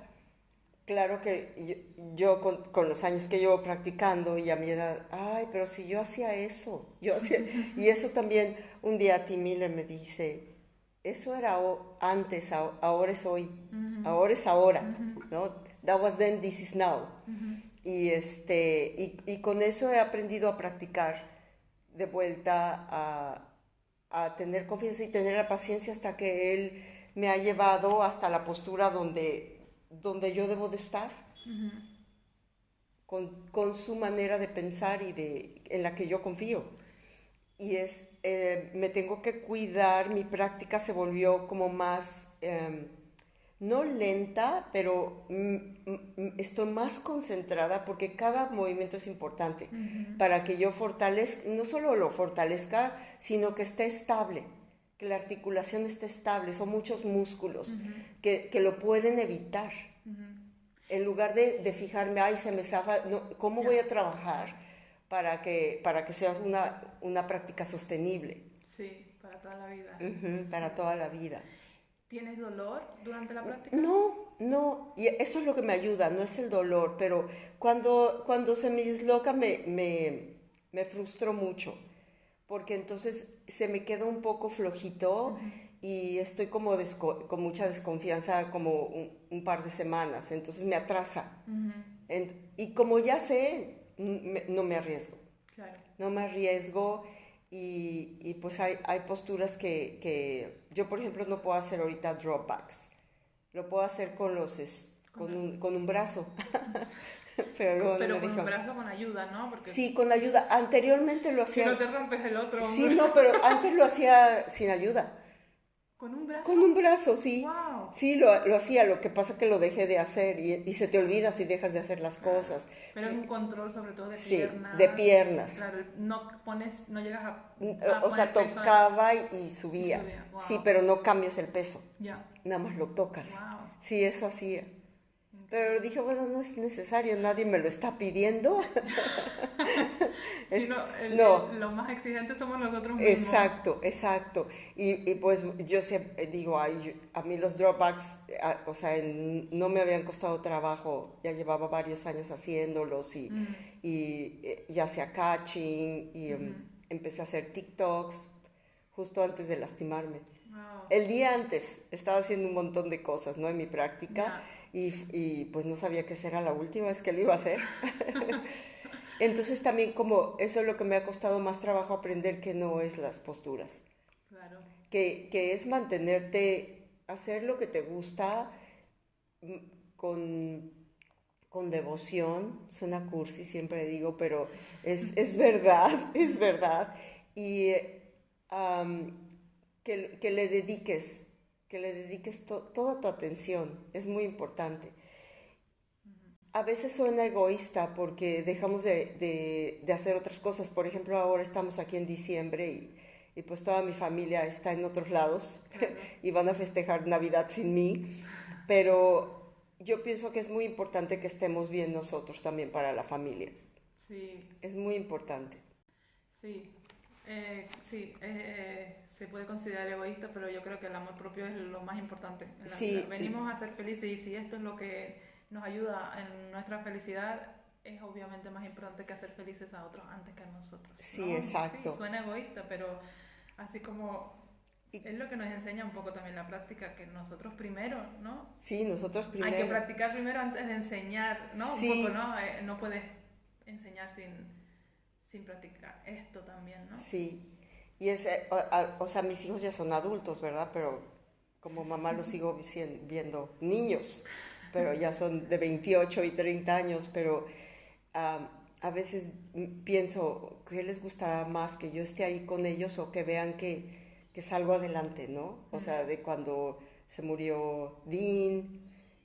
Claro que yo con los años que llevo practicando y a mi edad, pero si yo hacía eso, y eso también un día Tim Miller me dice, eso era antes, ahora es hoy, ahora es ahora, ¿no? That was then, this is now. Y con eso he aprendido a practicar de vuelta, a tener confianza y tener la paciencia hasta que él me ha llevado hasta la postura donde yo debo de estar, con su manera de pensar y en la que yo confío. Y me tengo que cuidar, mi práctica se volvió como más, no lenta, pero estoy más concentrada porque cada movimiento es importante para que yo fortalezca, no solo lo fortalezca, sino que esté estable, que la articulación esté estable. Son muchos músculos que lo pueden evitar. En lugar de fijarme, se me zafa, ¿cómo voy a trabajar para que sea una práctica sostenible? Sí, para toda la vida. Para toda la vida. ¿Tienes dolor durante la práctica? No, y eso es lo que me ayuda, no es el dolor, pero cuando se me disloca me frustro mucho, porque entonces se me queda un poco flojito y estoy como con mucha desconfianza como un par de semanas, entonces me atrasa. Y como ya sé, no me arriesgo. Claro. No me arriesgo. Y pues hay posturas que yo, por ejemplo, no puedo hacer ahorita dropbacks. Lo puedo hacer con un brazo. Pero con un brazo con ayuda, ¿no? Porque sí, con ayuda. Anteriormente lo hacía... Si no te rompes el otro. Sí, no, pero antes lo hacía sin ayuda. ¿Con un brazo? Con un brazo, sí. Wow. Sí, lo hacía, lo que pasa que lo dejé de hacer y se te olvida si dejas de hacer las cosas. Pero Sí, es un control sobre todo de sí, piernas. de piernas. Claro, no llegas a O sea, poner peso tocaba y subía. subía. Wow. Sí, pero no cambias el peso. Ya. Nada más lo tocas. Wow. Sí, eso hacía. Pero dije, bueno, no es necesario, nadie me lo está pidiendo. Sí, No. Lo más exigentes somos nosotros mismos. Exacto, exacto. Y pues yo siempre digo, ay, a mí los dropbacks, o sea, no me habían costado trabajo, ya llevaba varios años haciéndolos y ya hacía catching y empecé a hacer TikToks justo antes de lastimarme. Wow. El día antes estaba haciendo un montón de cosas, ¿no? En mi práctica Yeah. y pues no sabía que esa era la última vez que lo iba a hacer. Entonces también como eso es lo que me ha costado más trabajo aprender, que no es las posturas, Claro. que es mantenerte, hacer lo que te gusta mm, con devoción. Suena cursi, siempre digo, pero es verdad, es verdad. Y am, que le dediques, toda tu atención, es muy importante. A veces suena egoísta porque dejamos de hacer otras cosas. Por ejemplo, ahora estamos aquí en diciembre y pues toda mi familia está en otros lados y van a festejar Navidad sin mí. Pero yo pienso que es muy importante que estemos bien nosotros también para la familia. Sí, Es muy importante. sí. Se puede considerar egoísta, pero yo creo que el amor propio es lo más importante en la vida. Venimos a ser felices y si esto es lo que nos ayuda en nuestra felicidad, es obviamente más importante que hacer felices a otros antes que a nosotros, ¿no? Sí, exacto. Sí, suena egoísta, pero así como es lo que nos enseña un poco también la práctica, que nosotros primero, ¿no? Sí, nosotros primero. Hay que practicar primero antes de enseñar, ¿no? Sí. Un poco, ¿no? No puedes enseñar sin practicar esto también, ¿no? Sí. Y o sea, mis hijos ya son adultos, ¿verdad? Pero como mamá los sigo viendo niños, pero ya son de 28 y 30 años, pero a veces pienso, ¿qué les gustará más? ¿Que yo esté ahí con ellos o que vean que salgo adelante, ¿no? O sea, de cuando se murió Dean,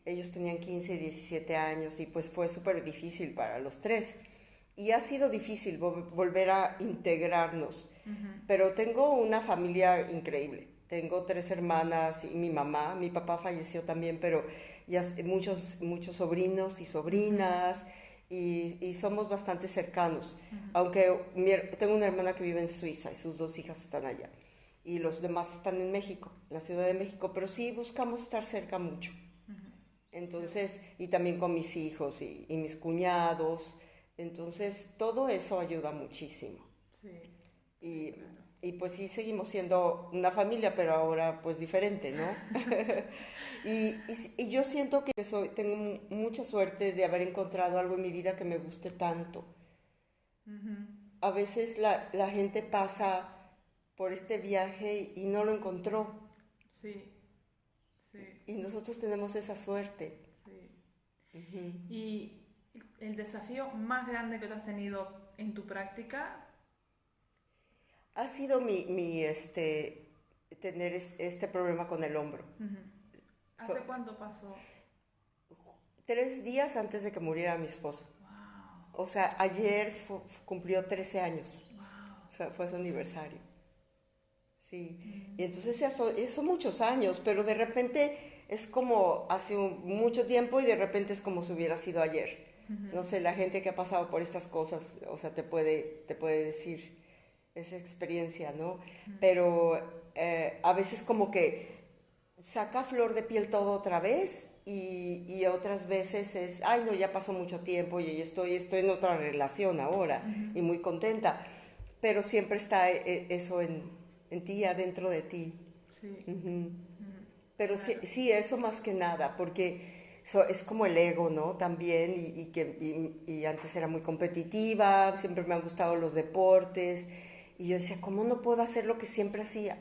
ellos tenían 15 y 17 años y pues fue súper difícil para los tres. Y ha sido difícil volver a integrarnos, pero tengo una familia increíble. Tengo 3 hermanas y mi mamá, mi papá falleció también, pero ya muchos sobrinos y sobrinas y somos bastante cercanos. Aunque tengo una hermana que vive en Suiza y sus 2 hijas están allá. Y los demás están en México, en la Ciudad de México, pero sí buscamos estar cerca mucho. Entonces, y también con mis hijos y mis cuñados. Entonces, todo eso ayuda muchísimo. Sí. Y pues sí, seguimos siendo una familia, pero ahora pues diferente, ¿no? y yo siento que tengo mucha suerte de haber encontrado algo en mi vida que me guste tanto. A veces la gente pasa por este viaje y no lo encontró. Sí. Y nosotros tenemos esa suerte. Sí. Y el desafío más grande que tú has tenido en tu práctica ha sido tener este problema con el hombro. ¿Hace cuánto pasó? 3 días antes de que muriera mi esposo. Wow. O sea, ayer cumplió 13 años. Wow. O sea, fue su aniversario. Sí. Y entonces son muchos años, pero de repente es como hace mucho tiempo y de repente es como si hubiera sido ayer. No sé, la gente que ha pasado por estas cosas, o sea, te puede decir esa experiencia, ¿no? Pero a veces como que saca flor de piel todo otra vez y otras veces es, ay no, ya pasó mucho tiempo y estoy en otra relación ahora y muy contenta, pero siempre está eso en ti, adentro de ti. Sí. Pero Claro. sí, eso más que nada, porque es como el ego, ¿no? También, y antes era muy competitiva, siempre me han gustado los deportes, y yo decía, ¿cómo no puedo hacer lo que siempre hacía?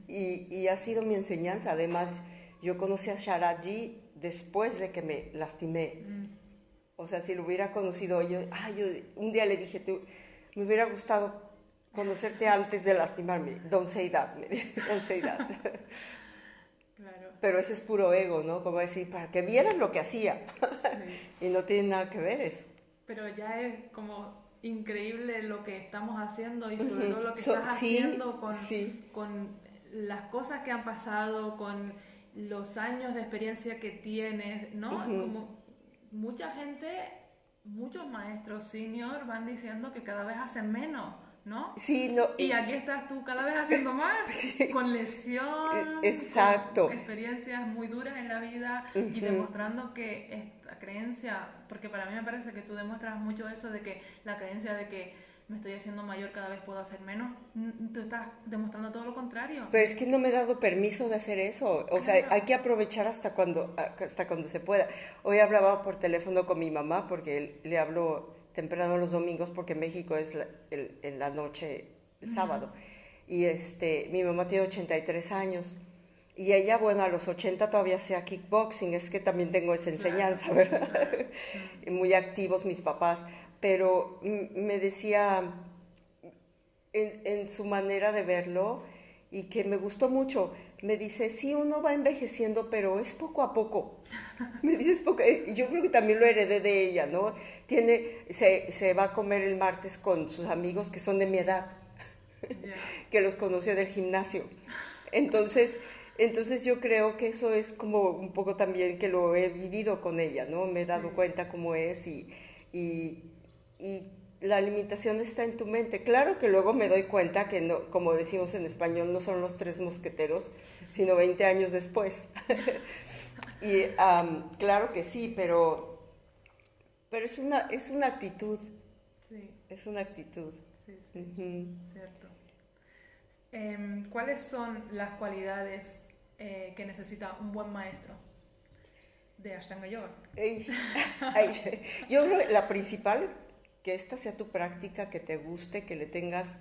Y ha sido mi enseñanza. Además, yo conocí a Sharaji después de que me lastimé. O sea, si lo hubiera conocido, yo un día le dije, me hubiera gustado conocerte antes de lastimarme. Don't say that, me dice, don't say that. Claro. Pero ese es puro ego, ¿no? Como decir, para que vieras lo que hacía. Sí. Y no tiene nada que ver eso. Pero ya es como increíble lo que estamos haciendo y sobre todo lo que estás Sí, haciendo sí. con las cosas que han pasado, con los años de experiencia que tienes, ¿no? Como mucha gente, muchos maestros senior van diciendo que cada vez hacen menos, ¿no? Sí, no. Y aquí estás tú cada vez haciendo más, Sí. con lesión, Exacto. con experiencias muy duras en la vida y demostrando que esta creencia, porque para mí me parece que tú demuestras mucho eso de que la creencia de que me estoy haciendo mayor, cada vez puedo hacer menos, tú estás demostrando todo lo contrario. Pero es que no me he dado permiso de hacer eso. O sea, hay que aprovechar hasta cuando se pueda. Hoy hablaba por teléfono con mi mamá porque le hablo temprano los domingos porque México es en la noche, el sábado. Y mi mamá tiene 83 años. Y ella, bueno, a los 80 todavía hacía kickboxing. Es que también tengo esa enseñanza, ¿verdad? Y muy activos mis papás. Pero me decía en su manera de verlo y que me gustó mucho. Me dice, sí, uno va envejeciendo, pero es poco a poco. Me dice, es poco. Yo creo que también lo heredé de ella, ¿no? Se va a comer el martes con sus amigos que son de mi edad, que los conoció del gimnasio. Entonces yo creo que eso es como un poco también que lo he vivido con ella, ¿no? Me he dado cuenta cómo es y la limitación está en tu mente. Claro que luego me doy cuenta que, no, como decimos en español, no son los 3 mosqueteros, sino 20 años después. Y claro que sí, pero es una actitud. Sí. Es una actitud. Sí, cierto. ¿Cuáles son las cualidades que necesita un buen maestro de Ashtanga Yoga? Yo creo que la principal, que esta sea tu práctica, que te guste, que le tengas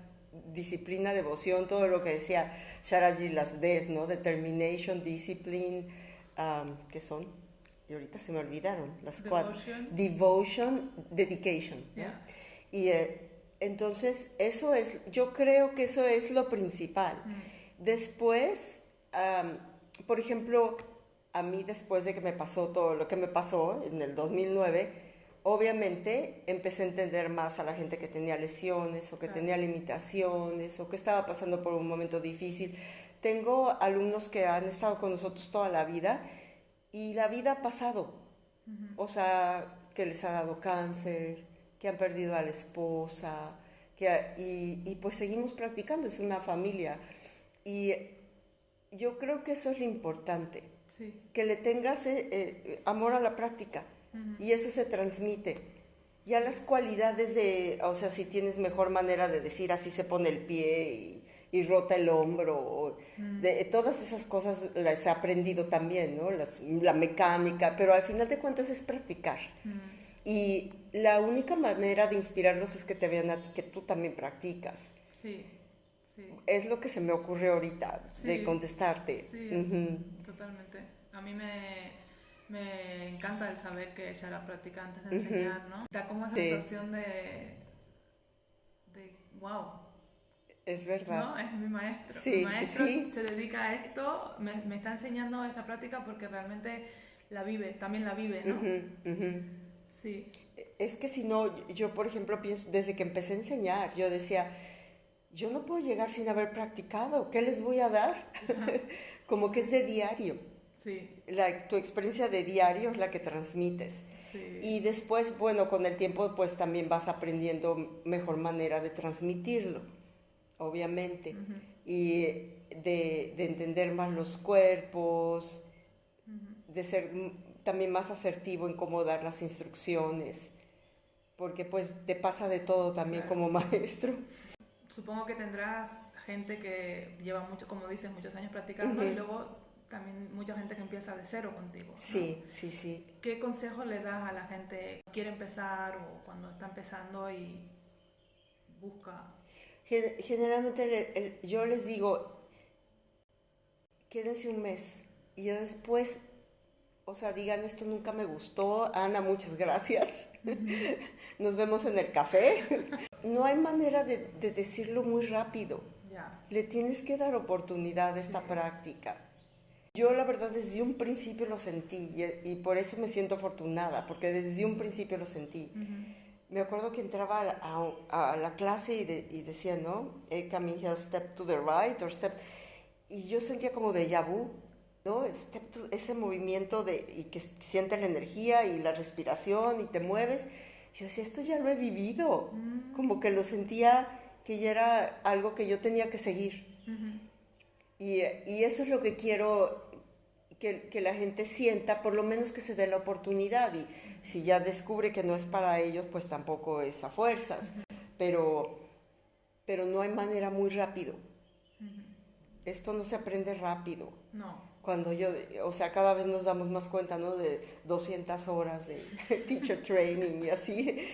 disciplina, devoción, todo lo que decía Sharaji, las Ds, ¿no? Determination, discipline, ¿qué son? Y ahorita se me olvidaron las 4. Devotion, dedication, ¿no? Yeah. Y entonces yo creo que eso es lo principal. Después, por ejemplo, a mí después de que me pasó todo lo que me pasó en el 2009, obviamente empecé a entender más a la gente que tenía lesiones o que tenía limitaciones o que estaba pasando por un momento difícil. Tengo alumnos que han estado con nosotros toda la vida y la vida ha pasado. O sea, que les ha dado cáncer, que han perdido a la esposa, y pues seguimos practicando, es una familia. Y yo creo que eso es lo importante, que le tengas amor a la práctica. Y eso se transmite. Ya las cualidades o sea, si tienes mejor manera de decir así se pone el pie y rota el hombro, todas esas cosas las he aprendido también, ¿no? La mecánica, pero al final de cuentas es practicar. Y la única manera de inspirarlos es que te vean que tú también practicas. Sí. Es lo que se me ocurre ahorita de contestarte. Sí, totalmente. A mí me encanta el saber que ella era practica antes de enseñar, ¿no? Da como esa sensación de wow. Es verdad. No, es mi maestro. Sí, Mi maestro se dedica a esto, me está enseñando esta práctica porque realmente también la vive, ¿no? Sí. Es que si no, yo por ejemplo pienso, desde que empecé a enseñar, yo decía, yo no puedo llegar sin haber practicado, ¿qué les voy a dar? Como que es de diario. Sí. Tu experiencia de diario es la que transmites. Sí. Y después, bueno, con el tiempo pues también vas aprendiendo mejor manera de transmitirlo, obviamente. Y de entender más los cuerpos, de ser también más asertivo en cómo dar las instrucciones, porque pues te pasa de todo también como maestro. Supongo que tendrás gente que lleva como dices, muchos años practicando y luego también mucha gente que empieza de cero contigo, ¿no? Sí. ¿Qué consejo le das a la gente que quiere empezar o cuando está empezando y busca? Generalmente yo les digo, quédense un mes y ya después, o sea, digan, esto nunca me gustó, Ana, muchas gracias, nos vemos en el café. no hay manera de decirlo muy rápido. Ya. Le tienes que dar oportunidad a esta práctica. Yo la verdad desde un principio lo sentí y por eso me siento afortunada, porque desde un principio lo sentí. Me acuerdo que entraba a la clase y decía, ¿no? Coming here, step to the right, or step... Y yo sentía como déjà vu, ¿no? Ese movimiento y que siente la energía y la respiración y te mueves. Yo decía, esto ya lo he vivido. Como que lo sentía que ya era algo que yo tenía que seguir. Y eso es lo que quiero que la gente sienta, por lo menos que se dé la oportunidad. Y si ya descubre que no es para ellos, pues tampoco es a fuerzas. Pero no hay manera muy rápido. Esto no se aprende rápido. No. Cuando o sea, cada vez nos damos más cuenta, ¿no? De 200 horas de teacher training y así,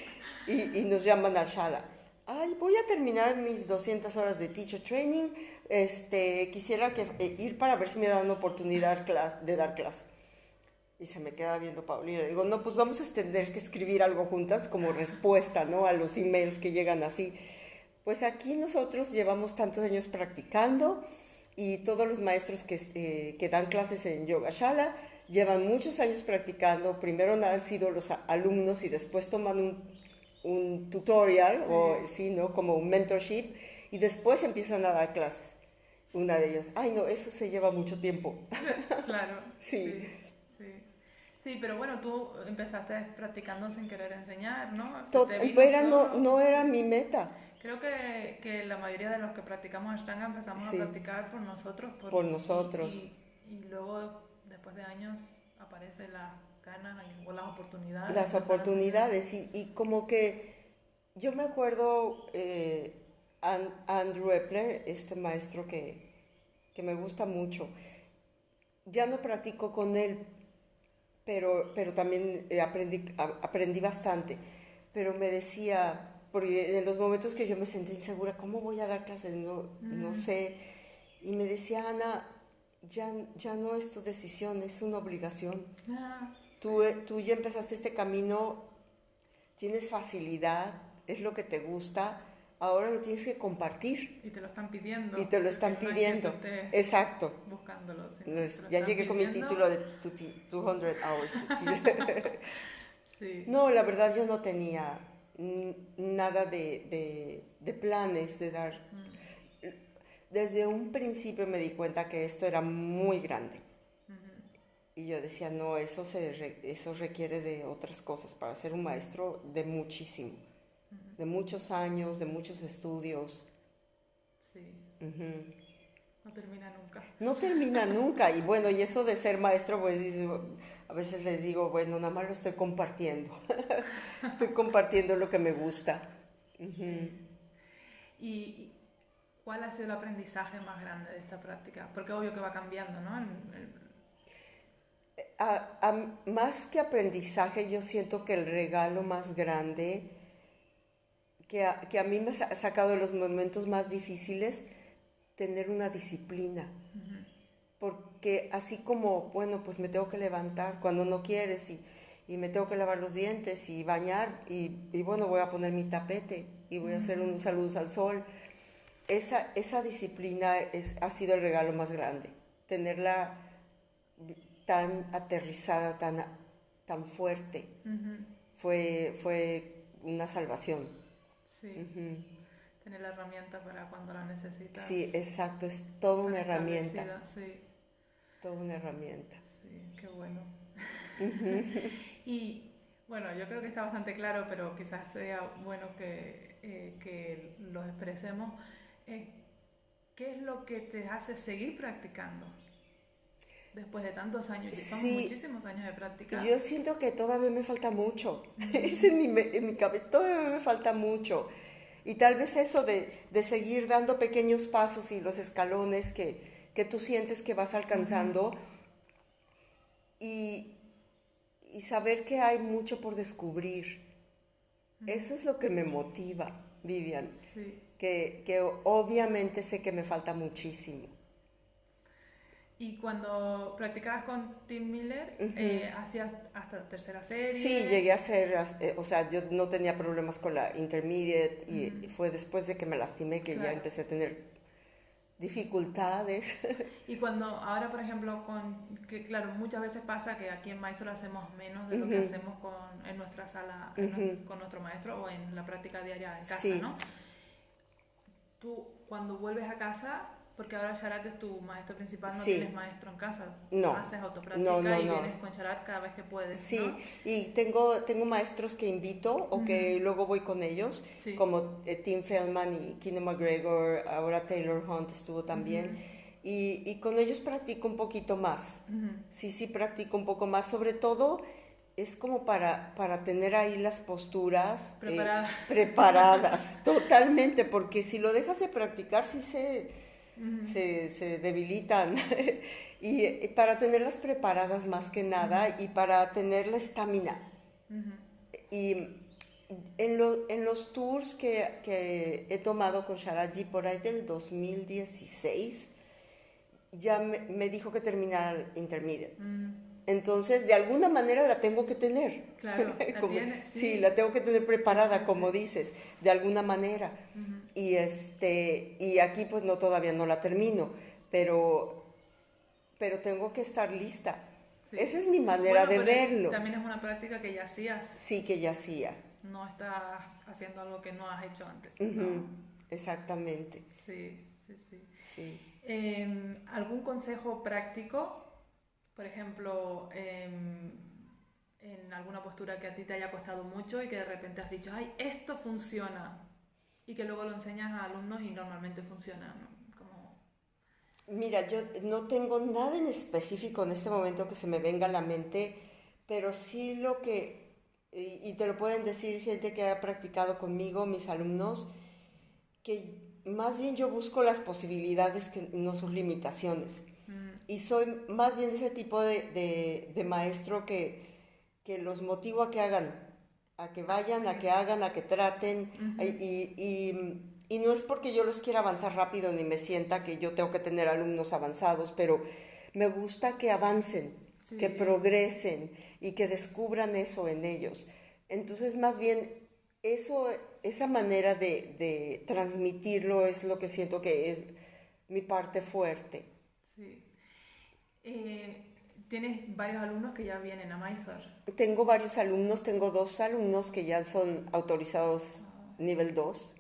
y nos llaman al Shala. Ay, voy a terminar mis 200 horas de teacher training, quisiera ir para ver si me dan una oportunidad de dar clase. Y se me queda viendo Paulina. Digo, no, pues vamos a tener que escribir algo juntas como respuesta, ¿no? A los emails que llegan así. Pues aquí nosotros llevamos tantos años practicando y todos los maestros que dan clases en Yoga Shala llevan muchos años practicando. Primero han sido los alumnos y después toman un tutorial, ¿no? Como un mentorship, y después empiezan a dar clases. Una de ellas, ay no, eso se lleva mucho tiempo. Claro. Sí. Sí, pero bueno, tú empezaste practicando sin querer enseñar, ¿no? No era mi meta. Creo que la mayoría de los que practicamos Ashtanga empezamos a practicar por nosotros. Por nosotros. Y luego, después de años, aparecen las ganas o las oportunidades. Las oportunidades. Y como que yo me acuerdo, Andrew Epler, este maestro que me gusta mucho, ya no practico con él, pero también aprendí bastante. Pero me decía, porque en los momentos que yo me sentí insegura, ¿cómo voy a dar clases? No sé. Y me decía, Ana, ya no es tu decisión, es una obligación. Tú ya empezaste este camino, tienes facilidad, es lo que te gusta, ahora lo tienes que compartir. Y te lo están pidiendo. Exacto. Buscándolo. Ya llegué con mi título de 200 hours. Sí. No, la verdad yo no tenía nada de planes de dar. Desde un principio me di cuenta que esto era muy grande. Y yo decía, no, eso requiere de otras cosas para ser un maestro de muchísimo. De muchos años, de muchos estudios. Sí. No termina nunca. No termina nunca. Y bueno, y eso de ser maestro, pues a veces les digo, bueno, nada más lo estoy compartiendo. Estoy compartiendo lo que me gusta. ¿Y cuál ha sido el aprendizaje más grande de esta práctica? Porque obvio que va cambiando, ¿no? Más que aprendizaje, yo siento que el regalo más grande que a mí me ha sacado de los momentos más difíciles, tener una disciplina. Porque así como, bueno, pues me tengo que levantar cuando no quieres y me tengo que lavar los dientes y bañar y bueno, voy a poner mi tapete y voy a hacer unos saludos al sol. Esa disciplina ha sido el regalo más grande. Tenerla tan aterrizada, tan fuerte, fue una salvación. Sí. Tener la herramienta para cuando la necesitas. Sí, exacto, es toda una herramienta. Sí. Toda una herramienta. Sí, qué bueno. Y bueno, yo creo que está bastante claro, pero quizás sea bueno que lo expresemos. ¿Qué es lo que te hace seguir practicando? Después de tantos años, son muchísimos años de práctica. Yo siento que todavía me falta mucho. Es en mi cabeza, todavía me falta mucho. Y tal vez eso de seguir dando pequeños pasos y los escalones que tú sientes que vas alcanzando y saber que hay mucho por descubrir. Eso es lo que me motiva, Vivian. Sí. Que obviamente sé que me falta muchísimo. Y cuando practicabas con Tim Miller, ¿hacías hasta tercera serie? Sí, llegué a hacer, o sea, yo no tenía problemas con la intermediate y fue después de que me lastimé que ya empecé a tener dificultades. Y cuando ahora, por ejemplo, que claro, muchas veces pasa que aquí en Mysore hacemos menos de lo que hacemos en nuestra sala, con nuestro maestro o en la práctica diaria en casa, Sí. ¿no? Tú, cuando vuelves a casa, porque ahora Sharat es tu maestro principal, no Sí. tienes maestro en casa, No. haces autopráctica No. y vienes con Sharat cada vez que puedes, Sí, ¿no? y tengo maestros que invito o que luego voy con ellos, Sí. como Tim Feldman y Keenan McGregor, ahora Taylor Hunt estuvo también, y con ellos practico un poquito más. Sí, practico un poco más, sobre todo es como para tener ahí las posturas preparadas, totalmente, porque si lo dejas de practicar sí se debilitan. Y para tenerlas preparadas más que nada y para tener la estamina. Y en los tours que he tomado con Sharaji por ahí del 2016, ya me dijo que terminara el intermediate. Entonces, de alguna manera la tengo que tener. Claro, la tienes, sí. Sí, la tengo que tener preparada, como dices, de alguna manera. Y aquí pues todavía no la termino, pero tengo que estar lista. Sí. Esa es mi manera de verlo. También es una práctica que ya hacías. Sí, que ya hacía. No estás haciendo algo que no has hecho antes. Exactamente. Sí. Sí. ¿Algún consejo práctico? Por ejemplo, en alguna postura que a ti te haya costado mucho y que de repente has dicho, ¡ay, esto funciona! Y que luego lo enseñas a alumnos y normalmente funciona, ¿no? Mira, yo no tengo nada en específico en este momento que se me venga a la mente, pero sí lo que, y te lo pueden decir gente que ha practicado conmigo, mis alumnos, que más bien yo busco las posibilidades que no sus limitaciones. Y soy más bien ese tipo de maestro que los motivo a que hagan, a que vayan, a que hagan, a que traten. Y no es porque yo los quiera avanzar rápido ni me sienta que yo tengo que tener alumnos avanzados, pero me gusta que avancen, que progresen y que descubran eso en ellos. Entonces, más bien, esa manera de transmitirlo es lo que siento que es mi parte fuerte. Sí. ¿Tienes varios alumnos que ya vienen a Mysore? Tengo varios alumnos, tengo 2 alumnos que ya son autorizados nivel 2.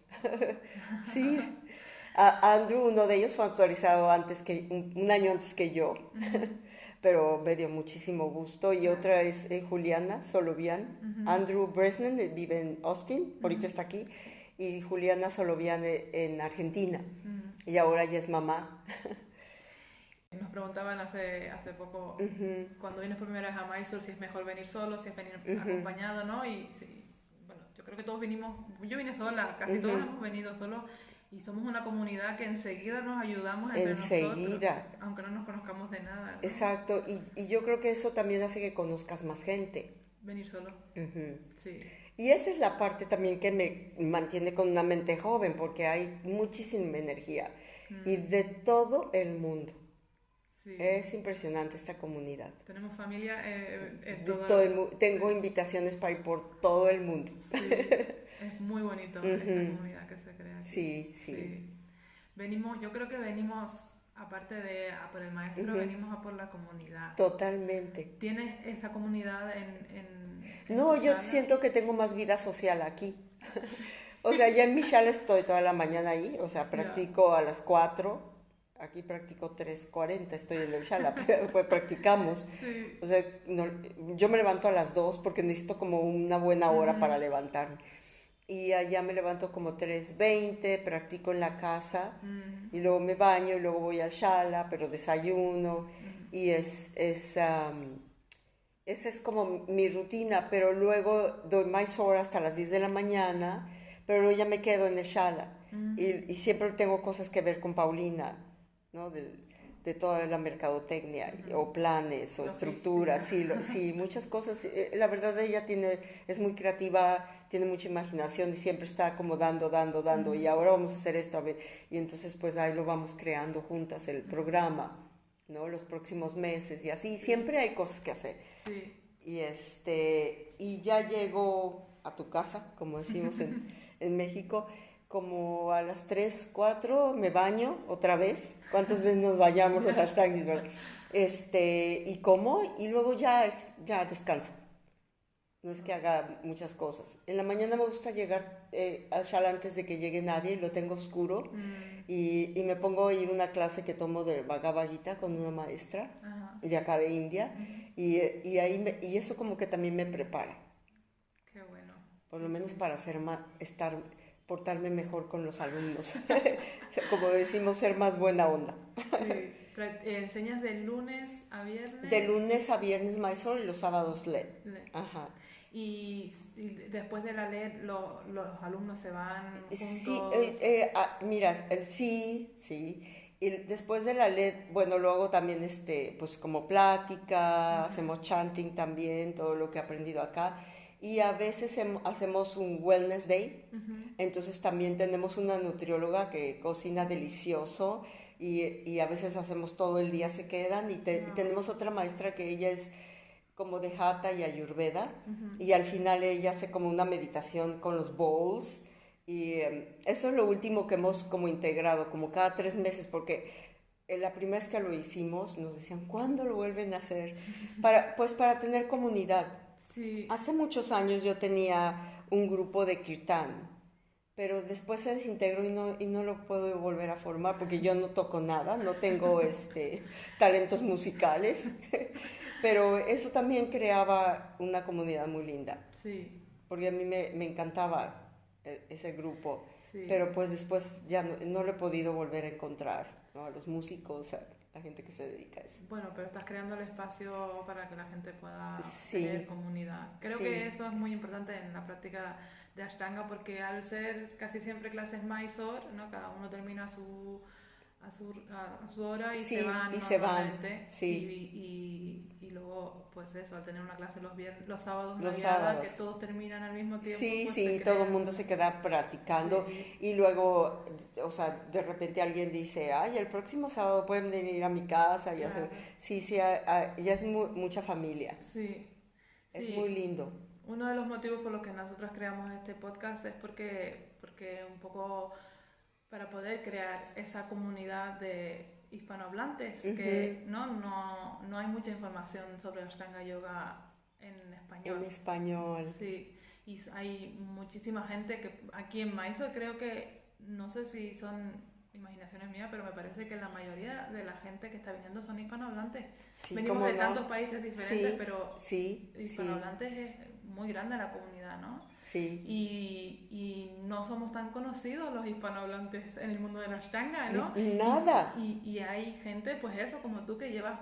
Sí. Andrew, uno de ellos fue autorizado un año antes que yo, pero me dio muchísimo gusto. Y otra es Juliana Solovian. Andrew Bresnan vive en Austin, ahorita está aquí, y Juliana Solovian en Argentina. Y ahora ya es mamá. Nos preguntaban hace poco, cuando vienes por primera vez a Mysore, si es mejor venir solo, si es venir acompañado, ¿no? Y sí, bueno, yo creo que todos yo vine sola, casi todos hemos venido solos, y somos una comunidad que enseguida nos ayudamos entre nosotros, aunque no nos conozcamos de nada, ¿no? Exacto, y yo creo que eso también hace que conozcas más gente. Venir solo. Sí. Y esa es la parte también que me mantiene con una mente joven, porque hay muchísima energía y de todo el mundo. Sí. Es impresionante esta comunidad. Tenemos familia tengo invitaciones para ir por todo el mundo. Sí. Es muy bonito esta comunidad que se crea aquí. Sí. Yo creo que venimos, aparte de a por el maestro, venimos a por la comunidad. Totalmente. ¿Tienes esa comunidad en No, yo siento que tengo más vida social aquí. O sea, ya en mi shala estoy toda la mañana ahí, o sea, practico a las 4. Aquí practico 3:40, estoy en el shala, pues practicamos. Sí. O sea, yo me levanto a las 2 porque necesito como una buena hora para levantarme. Y allá me levanto como 3:20, practico en la casa y luego me baño y luego voy al shala, pero desayuno. Y esa es como mi rutina, pero luego doy Mysore hasta las 10 de la mañana, pero luego ya me quedo en el shala. Y siempre tengo cosas que ver con Paulina, ¿no? De toda la mercadotecnia, o planes, o estructuras, sí, muchas cosas. La verdad, ella es muy creativa, tiene mucha imaginación y siempre está como dando, y ahora vamos a hacer esto, a ver. Y entonces, pues ahí lo vamos creando juntas, el programa. ¿no? Los próximos meses y así, siempre hay cosas que hacer. Sí. Y ya llego a tu casa, como decimos en México, como a las 3, 4 me baño otra vez. ¿Cuántas veces nos bañamos los ashtangis, verdad? Y como, y luego ya descanso. No es que haga muchas cosas. En la mañana me gusta llegar al shala antes de que llegue nadie, lo tengo oscuro, y me pongo a ir a una clase que tomo de Bhagavad Gita con una maestra de acá de India, y eso como que también me prepara. Qué bueno. Por lo menos para portarme mejor con los alumnos. Como decimos, ser más buena onda. Sí. ¿Enseñas de lunes a viernes? De lunes a viernes Mysore y los sábados LED. Ajá. Y después de la LED los alumnos se van juntos. Sí, mira, sí. Y después de la LED, bueno, luego también pues como plática, hacemos chanting también, todo lo que he aprendido acá. Y a veces hacemos un wellness day, entonces también tenemos una nutrióloga que cocina delicioso y a veces hacemos todo el día, se quedan, y tenemos otra maestra que ella es como de Hatha y Ayurveda, y al final ella hace como una meditación con los bowls, y eso es lo último que hemos como integrado, como cada 3 meses, porque la primera vez que lo hicimos nos decían, ¿cuándo lo vuelven a hacer? Pues para tener comunidad. Sí. Hace muchos años yo tenía un grupo de kirtan, pero después se desintegró y no lo puedo volver a formar porque yo no toco nada, no tengo talentos musicales, pero eso también creaba una comunidad muy linda. Sí. Porque a mí me encantaba ese grupo, sí. Pero pues después ya no lo he podido volver a encontrar, ¿no? A los músicos, a la gente que se dedica a eso. Bueno, pero estás creando el espacio para que la gente pueda sí. tener comunidad. Creo sí. que eso es muy importante en la práctica de Ashtanga, porque al ser casi siempre clases Mysore, ¿no? Cada uno termina a su hora y sí, se van. Y se van, sí. Y luego, pues eso, al tener una clase los sábados, los guiada, sábados, que todos terminan al mismo tiempo. Sí, pues sí, todo el mundo se queda practicando, y luego, o sea, de repente alguien dice, ay, el próximo sábado pueden venir a mi casa y hacer... Sí, ya es mucha familia. Sí. Es muy lindo. Uno de los motivos por los que nosotros creamos este podcast es porque un poco para poder crear esa comunidad de hispanohablantes, que no hay mucha información sobre Ashtanga Yoga en español. En español. Sí, y hay muchísima gente que aquí en Mysore creo que, no sé si son imaginaciones mías, pero me parece que la mayoría de la gente que está viniendo son hispanohablantes. Sí, venimos de tantos países diferentes, pero sí, hispanohablantes es muy grande la comunidad, ¿no? Sí. Y no somos tan conocidos los hispanohablantes en el mundo de la Ashtanga, ¿no? Nada. Y hay gente, pues eso, como tú, que llevas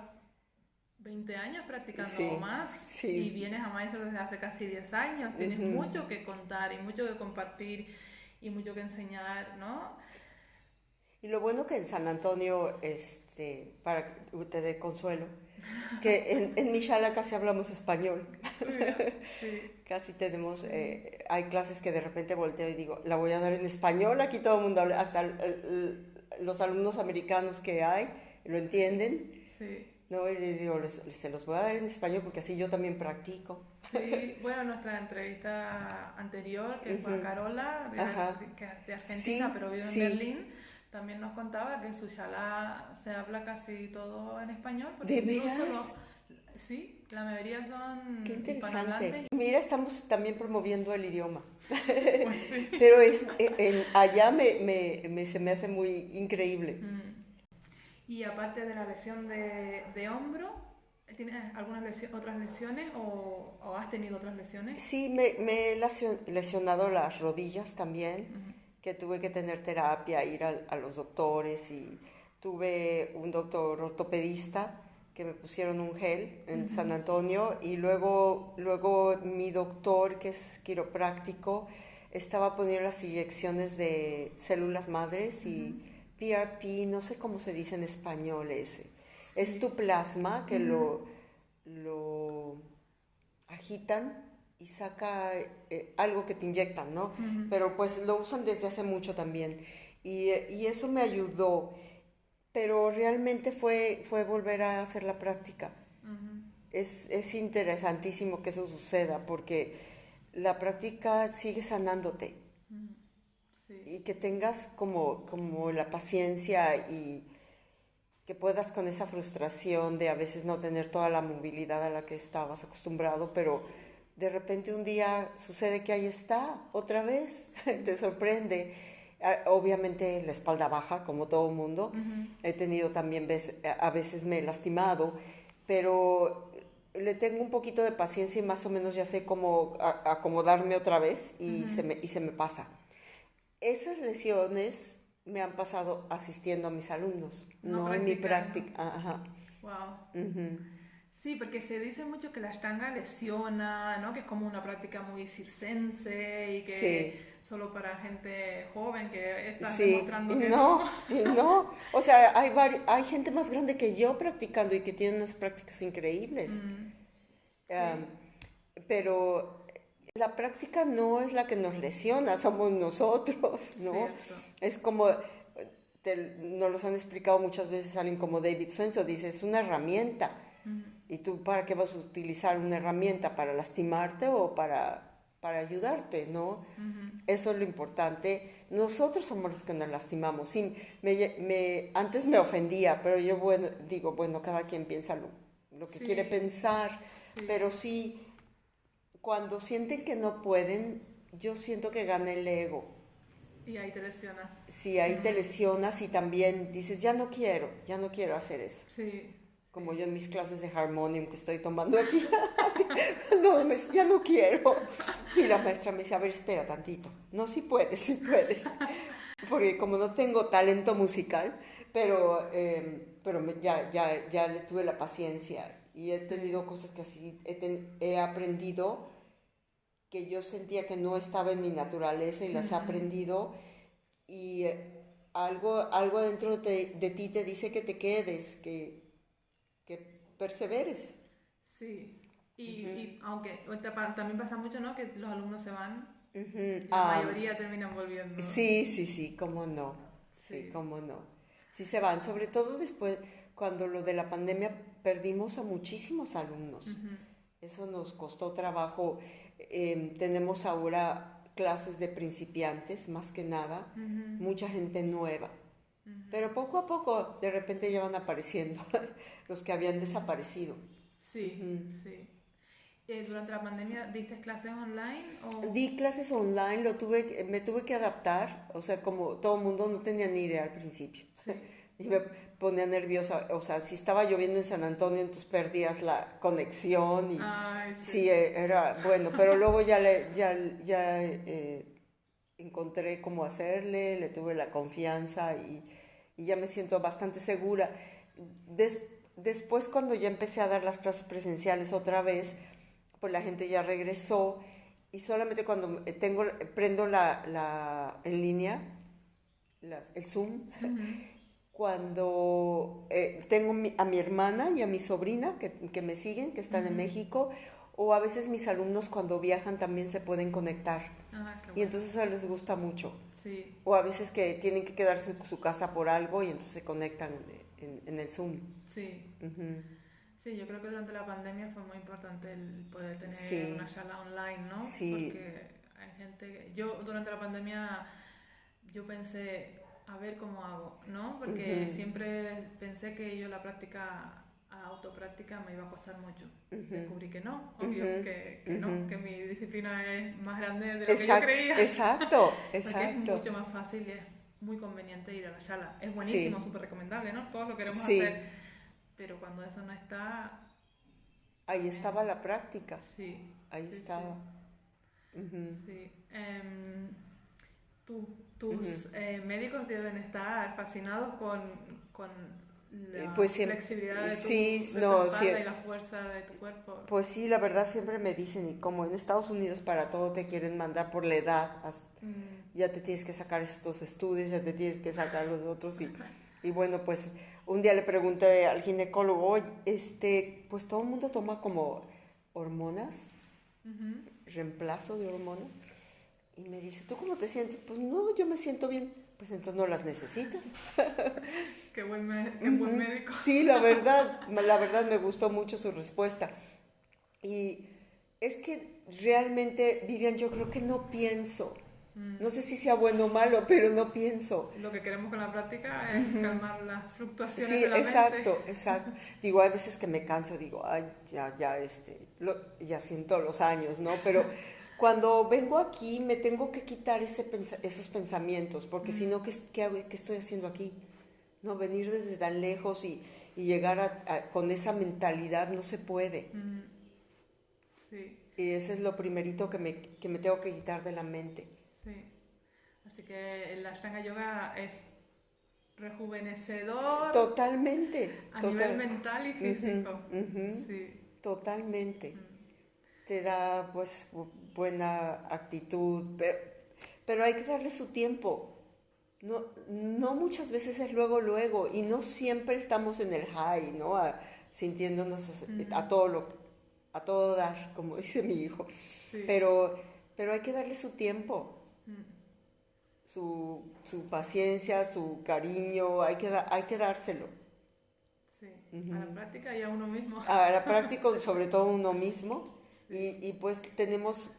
20 años practicando o más, y vienes a Mysore desde hace casi 10 años, tienes mucho que contar y mucho que compartir y mucho que enseñar, ¿no? Y lo bueno que en San Antonio, para que te dé consuelo, que en mi shala casi hablamos español. Sí. Casi tenemos, hay clases que de repente volteo y digo, la voy a dar en español, aquí todo el mundo habla, hasta los alumnos americanos que hay lo entienden. Sí. No, y les digo, se los voy a dar en español porque así yo también practico. Sí, bueno, nuestra entrevista anterior, que fue a Carola, de Argentina, pero vive en Berlín, también nos contaba que su shala se habla casi todo en español. ¿De veras? Sí, la mayoría son Qué interesante. hispanohablantes. Mira, estamos también promoviendo el idioma. Pues sí. Pero allá se me hace muy increíble. Y aparte de la lesión de hombro, ¿tienes algunas otras lesiones o has tenido otras lesiones? Sí, me he lesionado las rodillas también, que tuve que tener terapia, ir a los doctores, y tuve un doctor ortopedista que me pusieron un gel en San Antonio, y luego mi doctor, que es quiropráctico, estaba poniendo las inyecciones de células madres y PRP, no sé cómo se dice en español ese. Sí. Es tu plasma que lo agitan y saca algo que te inyectan, ¿no? Pero pues lo usan desde hace mucho también. Y eso me ayudó. pero realmente fue volver a hacer la práctica. Es interesantísimo que eso suceda porque la práctica sigue sanándote. Sí. Y que tengas como la paciencia y que puedas con esa frustración de a veces no tener toda la movilidad a la que estabas acostumbrado, pero de repente un día sucede que ahí está, otra vez, te sorprende. Obviamente la espalda baja, como todo mundo. He tenido también, a veces me he lastimado, pero le tengo un poquito de paciencia y más o menos ya sé cómo acomodarme otra vez y se me pasa. Esas lesiones me han pasado asistiendo a mis alumnos, no en mi práctica. Ajá. Wow. Sí, porque se dice mucho que la Ashtanga lesiona, ¿no? Que es como una práctica muy circense y que solo para gente joven que está demostrando que no. Y no. O sea, hay gente más grande que yo practicando y que tiene unas prácticas increíbles. Pero la práctica no es la que nos lesiona, somos nosotros, ¿no? Cierto. Es como, nos los han explicado muchas veces alguien como David Swenson, dice, es una herramienta. ¿Y tú para qué vas a utilizar una herramienta? ¿Para lastimarte o para ayudarte, no? Eso es lo importante. Nosotros somos los que nos lastimamos. Sí, antes me ofendía, pero yo digo, bueno, cada quien piensa lo que quiere pensar, pero sí, cuando sienten que no pueden, yo siento que gana el ego. Y ahí te lesionas. Sí, ahí te lesionas y también dices, ya no quiero hacer eso. Sí. Como yo en mis clases de Harmonium que estoy tomando aquí, no, ya no quiero. Y la maestra me dice, a ver, espera tantito. No, sí puedes. Porque como no tengo talento musical, pero ya le tuve la paciencia y he tenido cosas que así he aprendido que yo sentía que no estaba en mi naturaleza y las he aprendido y algo dentro de ti te dice que te quedes, que perseveres. Sí, y aunque también pasa mucho, ¿no? Que los alumnos se van, Uh-huh. la mayoría terminan volviendo. Sí, cómo no. Sí, cómo no. Sí se van, sobre todo después, cuando lo de la pandemia perdimos a muchísimos alumnos. Eso nos costó trabajo. Tenemos ahora clases de principiantes, más que nada, mucha gente nueva. Pero poco a poco, de repente ya van apareciendo los que habían desaparecido. Sí, sí. ¿Durante la pandemia diste clases online? Di clases online, me tuve que adaptar, o sea, como todo el mundo no tenía ni idea al principio. Sí. Y me ponía nerviosa, o sea, si estaba lloviendo en San Antonio, entonces perdías la conexión y Ay, sí. sí, era bueno, pero luego ya encontré cómo hacerle, le tuve la confianza y ya me siento bastante segura. Después, cuando ya empecé a dar las clases presenciales otra vez, pues la gente ya regresó y solamente cuando prendo en línea, el Zoom, cuando tengo a mi hermana y a mi sobrina que me siguen, que están en México, o a veces mis alumnos cuando viajan también se pueden conectar. Y entonces eso les gusta mucho. Sí. O a veces que tienen que quedarse en su casa por algo y entonces se conectan en el Zoom. Sí. Sí, yo creo que durante la pandemia fue muy importante el poder tener una charla online, ¿no? Sí. Porque hay gente... Yo durante la pandemia yo pensé, a ver cómo hago, ¿no? Porque siempre pensé que yo la autopráctica me iba a costar mucho. Descubrí que no, obvio, que no, que mi disciplina es más grande de lo que yo creía. Exacto. Porque es mucho más fácil y es muy conveniente ir a la charla. Es buenísimo, súper recomendable, ¿no? Todos lo queremos hacer. Pero cuando eso no está... Ahí estaba la práctica. Sí. Ahí estaba. Sí. Tus médicos deben estar fascinados con la flexibilidad de tu espalda y la fuerza de tu cuerpo. Pues sí, la verdad siempre me dicen, y como en Estados Unidos para todo te quieren mandar por la edad, ya te tienes que sacar estos estudios, ya te tienes que sacar los otros y bueno, pues un día le pregunté al ginecólogo, oye, pues todo el mundo toma como hormonas, reemplazo de hormonas, y me dice, ¿tú cómo te sientes? Pues no, yo me siento bien. pues entonces no las necesitas. Qué buen médico. Sí, la verdad me gustó mucho su respuesta. Y es que realmente, Vivian, yo creo que no pienso. No sé si sea bueno o malo, pero no pienso. Lo que queremos con la práctica es calmar las fluctuaciones Sí, de la exacto, mente. exacto. Digo, hay veces que me canso, digo, ay, ya siento los años, ¿no? Pero cuando vengo aquí me tengo que quitar esos pensamientos, porque si no, ¿qué estoy haciendo aquí? No, venir desde tan lejos y llegar con esa mentalidad no se puede. Sí, Y ese es lo primerito que me tengo que quitar de la mente. sí. Así que el Ashtanga Yoga es rejuvenecedor Totalmente. a nivel mental y físico. Sí. Totalmente. Te da pues buena actitud, pero hay que darle su tiempo. No muchas veces es luego, y no siempre estamos en el high, ¿no? Sintiéndonos a todo dar, como dice mi hijo. Sí. Pero hay que darle su tiempo, su paciencia, su cariño, hay que dárselo. Sí, a la práctica y a uno mismo. A la práctica, sobre todo uno mismo, y pues tenemos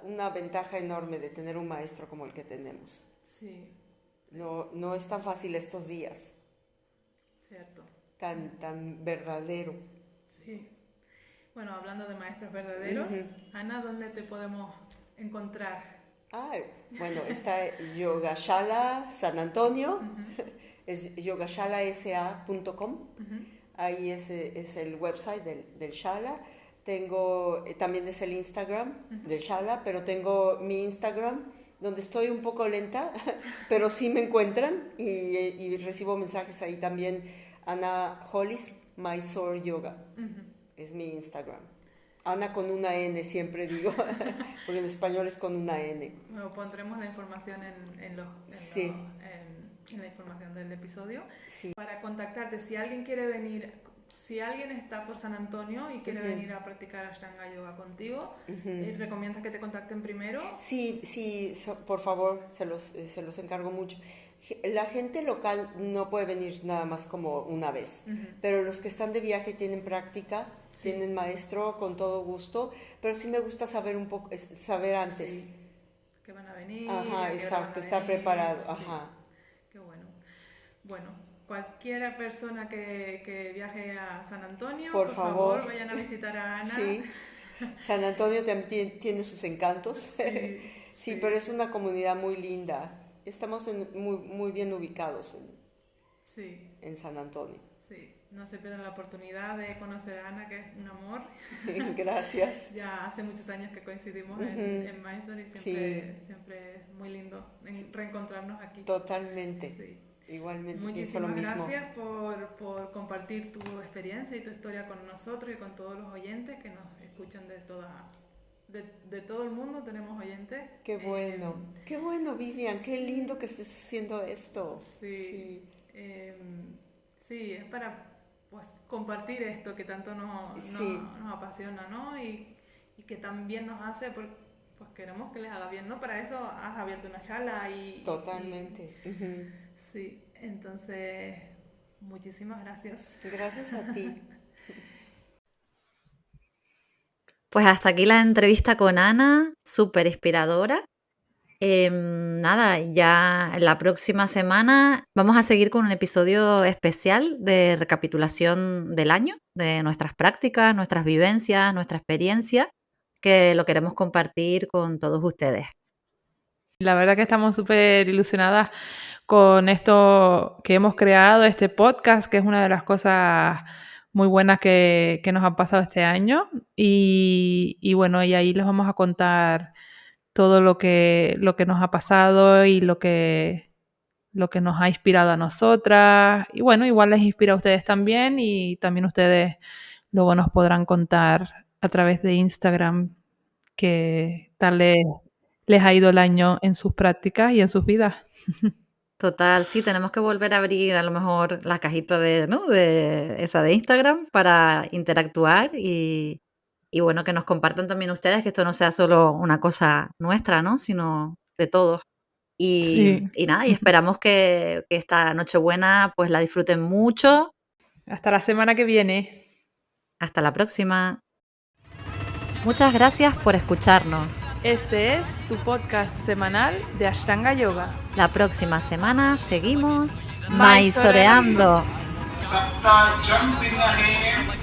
una ventaja enorme de tener un maestro como el que tenemos. Sí. No es tan fácil estos días, Cierto. tan verdadero. Sí. Bueno, hablando de maestros verdaderos, Ana, ¿dónde te podemos encontrar? Bueno, está Yogashala San Antonio, es yogashalasa.com, ahí es el website del Shala. Tengo, también es el Instagram del Shala, pero tengo mi Instagram, donde estoy un poco lenta, pero sí me encuentran y recibo mensajes ahí también. Ana Hollis, Mysore Yoga, es mi Instagram. Ana con una N, siempre digo, porque en español es con una N. Bueno, pondremos la información en la información del episodio. Sí. Para contactarte, si alguien quiere venir, si alguien está por San Antonio y quiere venir a practicar Ashtanga Yoga contigo, ¿recomiendas que te contacten primero? Sí, por favor, se los encargo mucho. La gente local no puede venir nada más como una vez, pero los que están de viaje y tienen práctica, tienen maestro, con todo gusto, pero sí me gusta saber un poco, saber antes. Sí. Que van a venir. Ajá, exacto, estar preparado. Sí. Ajá. Qué bueno. Bueno, cualquier persona que viaje a San Antonio, por favor, vayan a visitar a Ana. Sí. San Antonio también tiene sus encantos. Sí, pero es una comunidad muy linda. Estamos muy bien ubicados en San Antonio. Sí, no se pierdan la oportunidad de conocer a Ana, que es un amor. Gracias. Ya hace muchos años que coincidimos en Mysore y siempre es muy lindo reencontrarnos aquí. Totalmente. Sí. Igualmente Muchísimas pienso lo mismo. gracias por compartir tu experiencia y tu historia con nosotros y con todos los oyentes que nos escuchan de todo el mundo. Tenemos oyentes. Qué bueno, Vivian, qué lindo que estés haciendo esto. Sí. Sí, es para pues compartir esto que tanto nos apasiona, ¿no? Y que también nos hace, pues queremos que les haga bien, ¿no? Para eso has abierto una sala y... Totalmente. Sí, entonces, muchísimas gracias. Gracias a ti. Pues hasta aquí la entrevista con Ana, súper inspiradora. Nada, ya la próxima semana vamos a seguir con un episodio especial de recapitulación del año, de nuestras prácticas, nuestras vivencias, nuestra experiencia, que lo queremos compartir con todos ustedes. La verdad que estamos súper ilusionadas con esto que hemos creado, este podcast, que es una de las cosas muy buenas que nos ha pasado este año. Y bueno, y ahí les vamos a contar todo lo que nos ha pasado y lo que nos ha inspirado a nosotras. Y bueno, igual les inspira a ustedes también y también ustedes luego nos podrán contar a través de Instagram qué tal les ha ido el año en sus prácticas y en sus vidas. Total, sí, tenemos que volver a abrir a lo mejor la cajita de esa de Instagram para interactuar y bueno, que nos compartan también ustedes, que esto no sea solo una cosa nuestra, ¿no? Sino de todos. Y nada, y esperamos que esta Nochebuena pues la disfruten mucho. Hasta la semana que viene. Hasta la próxima. Muchas gracias por escucharnos. Este es tu podcast semanal de Ashtanga Yoga. La próxima semana seguimos Maizoreando. maizoreando. Sapta jumping ahead.